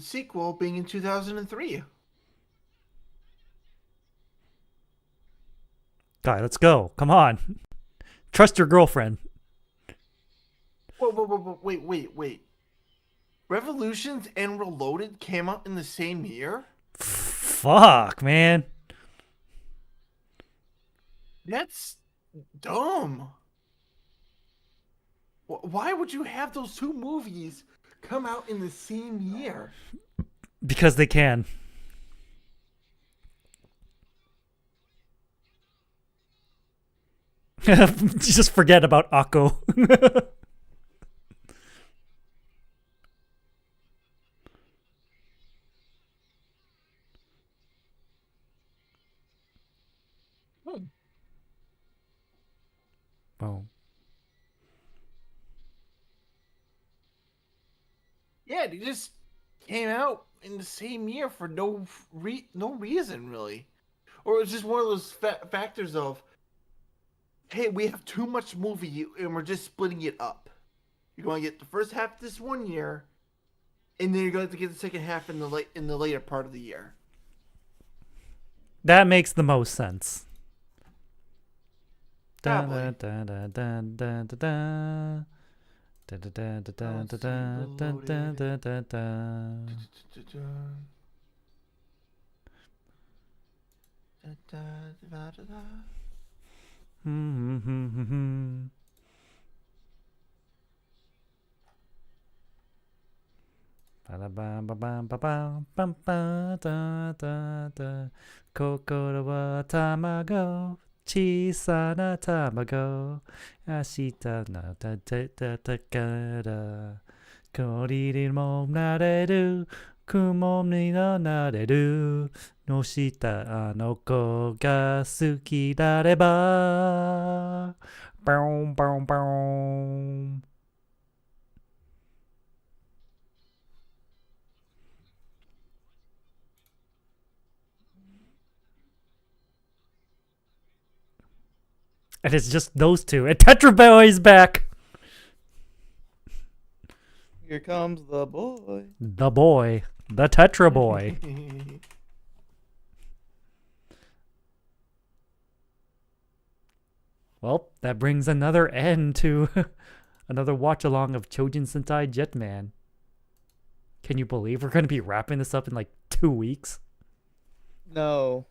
sequel being in 2003. Guy, let's go. Come on. Trust your girlfriend. Whoa, wait. Revolutions and Reloaded came out in the same year? Fuck, man. That's dumb. Why would you have those two movies come out in the same year? Because they can. Just forget about Akko. Oh. Yeah, they just came out in the same year for no reason, really. Or it was just one of those factors of, hey, we have too much movie and we're just splitting it up. You're going to get the first half this one year, and then you're going to get the second half in the later part of the year. That makes the most sense. Da Probably. da da da da da da. Da da da da da da da da da da da. Kokoro wa tamago, 小さな卵、明日のたてたたから氷にもなれる、雲にもなれる、のしたあの子が好きだれば、バウンバウンバウン。And it's just those two. And Tetraboy's back. Here comes the boy. The boy. The Tetraboy. Well, that brings another end to another watch along of Choujin Sentai Jetman. Can you believe we're going to be wrapping this up in like 2 weeks? No.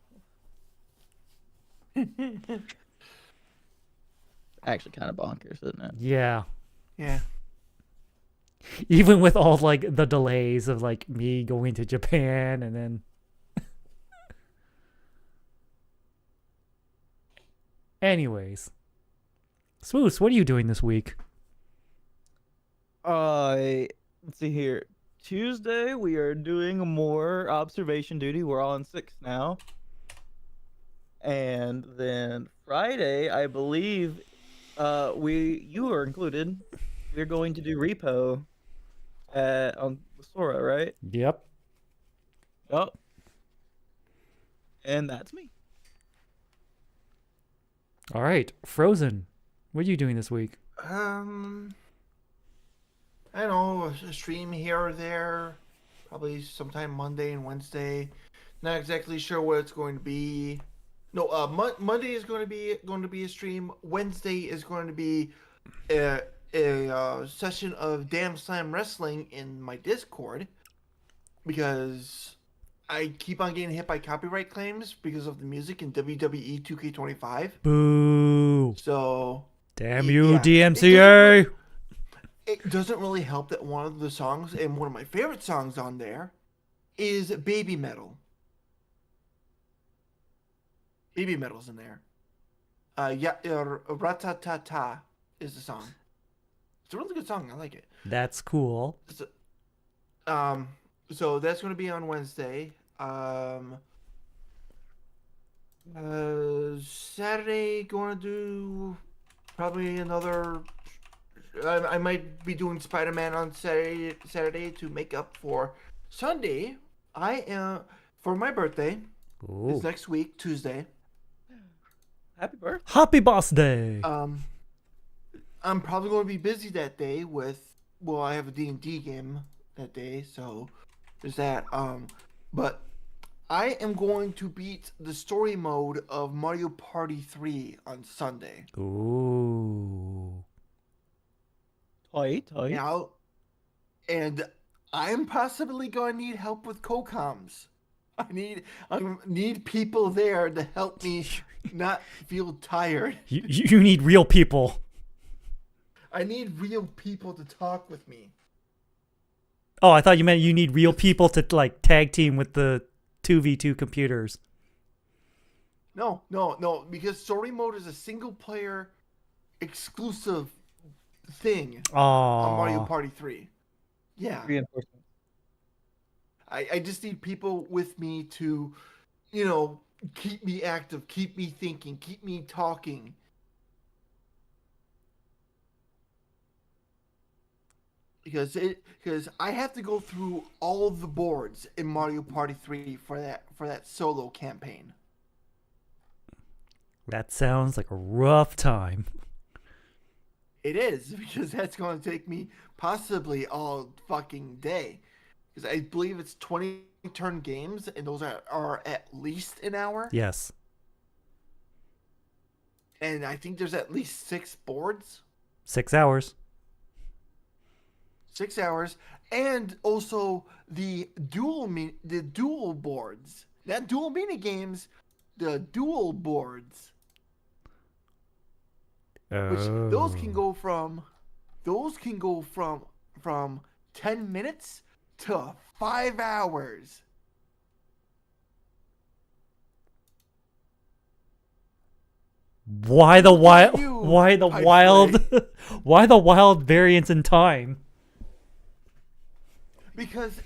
Actually, kind of bonkers, isn't it? Yeah. Yeah. Even with all like the delays of like me going to Japan and then anyways. Swoos, what are you doing this week? Let's see here. Tuesday, we are doing more observation duty. We're on 6 now. And then Friday, I believe, you are included. We're going to do repo on Sora, right? Yep. Yep. And that's me. All right. Frozen. What are you doing this week? I don't know, a stream here or there, probably sometime Monday and Wednesday. Not exactly sure what it's going to be. No, Monday is going to be a stream. Wednesday is going to be a session of Damn Slam Wrestling in my Discord, because I keep on getting hit by copyright claims because of the music in WWE 2K25. Boo. So Damn you, yeah, DMCA. it doesn't really help that one of the songs, and one of my favorite songs on there, is Baby Metal. Baby Metal's in there. Ratatata is the song. It's a really good song. I like it. That's cool. So that's going to be on Wednesday. Saturday, going to do probably another. I might be doing Spider-Man on Saturday to make up for Sunday. I am for my birthday. Ooh. It's next week, Tuesday. Happy birthday. Happy boss day. I'm probably going to be busy that day I have a D&D game that day, so there's that. But I am going to beat the story mode of Mario Party 3 on Sunday. Ooh. Tight. And I'm possibly going to need help with co-coms. I need people there to help me not feel tired. You need real people. I need real people to talk with me. Oh, I thought you meant you need real people to like tag team with the 2v2 computers. No, because story mode is a single player exclusive thing on Mario Party 3. Yeah. Reinforcement. I just need people with me to, keep me active, keep me thinking, keep me talking. Because I have to go through all of the boards in Mario Party 3 for that solo campaign. That sounds like a rough time. It is, because that's going to take me possibly all fucking day. Because I believe it's 20 turn games, and those are at least an hour. Yes. And I think there's at least 6 boards. 6 hours. 6 hours. And also the dual boards. Not dual mini games, the dual boards. Which those can go from 10 minutes to 5 hours. Why the wild variance in time? Because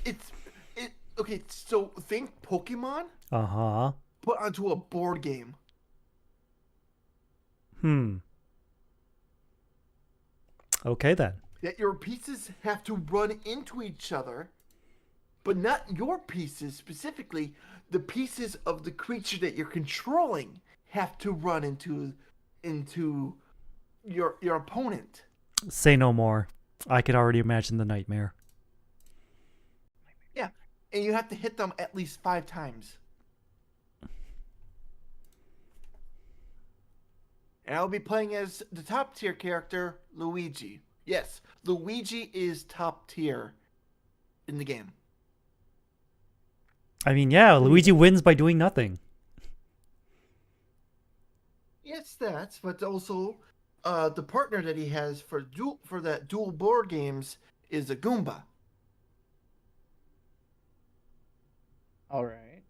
okay, so think Pokemon put onto a board game. Okay then. That your pieces have to run into each other, but not your pieces specifically. The pieces of the creature that you're controlling have to run into your opponent. Say no more. I could already imagine the nightmare. Yeah, and you have to hit them at least 5 times. And I'll be playing as the top tier character, Luigi. Yes, Luigi is top tier in the game. I mean, yeah, Luigi wins by doing nothing. Yes, that, but also the partner that he has for that dual board games is a Goomba. All right.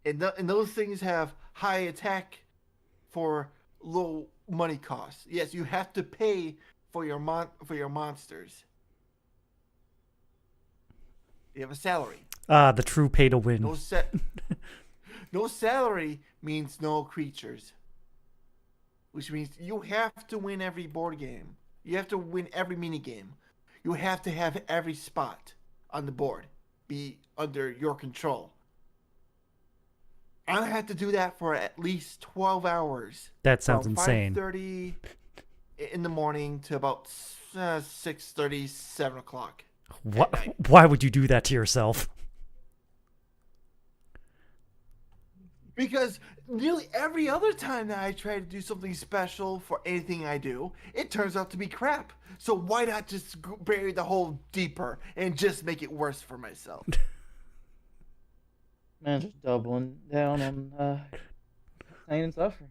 And those things have high attack for low money costs. Yes, you have to pay for your monsters. You have a salary. Ah, the true pay to win. No salary means no creatures. Which means you have to win every board game. You have to win every mini game. You have to have every spot on the board be under your control. I had to do that for at least 12 hours. That sounds insane. 5:30 in the morning to about 6:30, 7 o'clock. Why would you do that to yourself? Because nearly every other time that I try to do something special for anything I do, it turns out to be crap. So why not just bury the hole deeper and just make it worse for myself? Man, just doubling down on pain and suffering.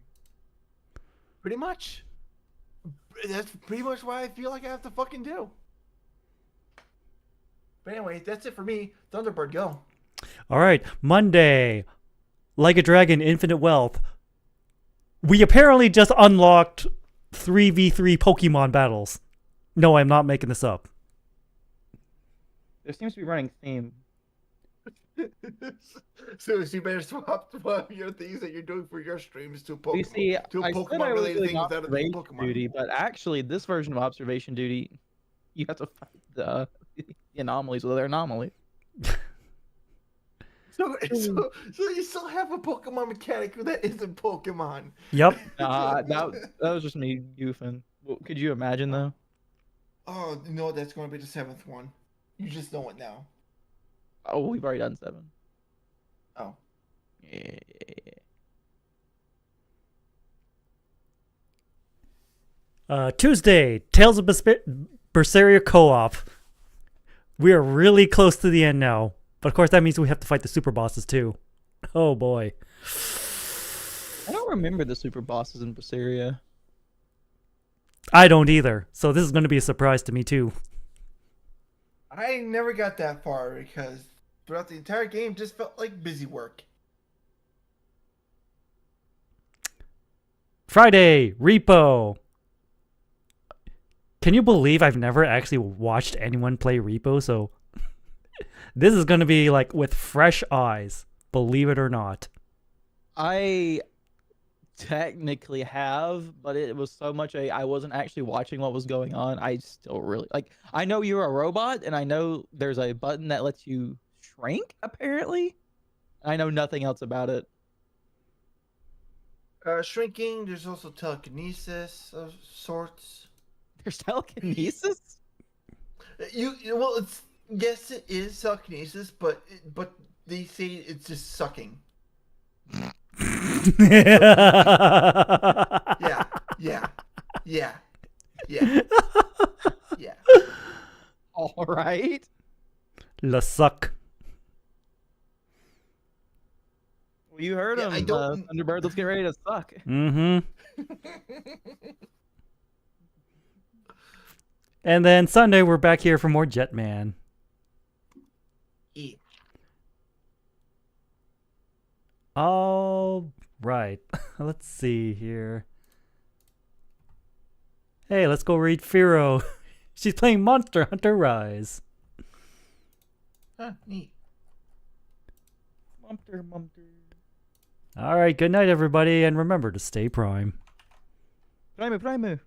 Pretty much. That's pretty much what I feel like I have to fucking do. But anyway, that's it for me. Thunderbird, go. All right, Monday. Like a Dragon, Infinite Wealth. We apparently just unlocked 3v3 Pokemon battles. No, I'm not making this up. There seems to be running theme. So you better swap your things that you're doing for your streams to Pokemon. You see, to I said I Pokemon was related doing things without it being observation Pokemon. duty, but actually, this version of observation duty, you have to find the anomalies with their anomalies. So you still have a Pokemon mechanic that isn't Pokemon. Yep. That was just me goofing. Could you imagine though? Oh no, that's going to be the 7th one. You just know it now. Oh, we've already done 7. Oh. Yeah. Tuesday, Tales of Berseria Co-op. We are really close to the end now. But of course that means we have to fight the super bosses too. Oh boy. I don't remember the super bosses in Berseria. I don't either. So this is going to be a surprise to me too. I never got that far because throughout the entire game just felt like busy work. Friday, Repo. Can you believe I've never actually watched anyone play Repo? So this is going to be like with fresh eyes, believe it or not. I technically have, but it was so much I wasn't actually watching what was going on. I still really like. I know you're a robot, and I know there's a button that lets you shrink. Apparently, I know nothing else about it. Shrinking. There's also telekinesis of sorts. There's telekinesis. Well, it's yes, it is telekinesis, but they say it's just sucking. Yeah. All right. Le suck. Well, you heard him. Thunderbird, let's get ready to suck. Mm-hmm. And then Sunday, we're back here for more Jetman. Yeah. All right. Let's see here. Hey, let's go read Firo. She's playing Monster Hunter Rise. Huh, neat. Mumter. All right, good night, everybody, and remember to stay prime. Prime.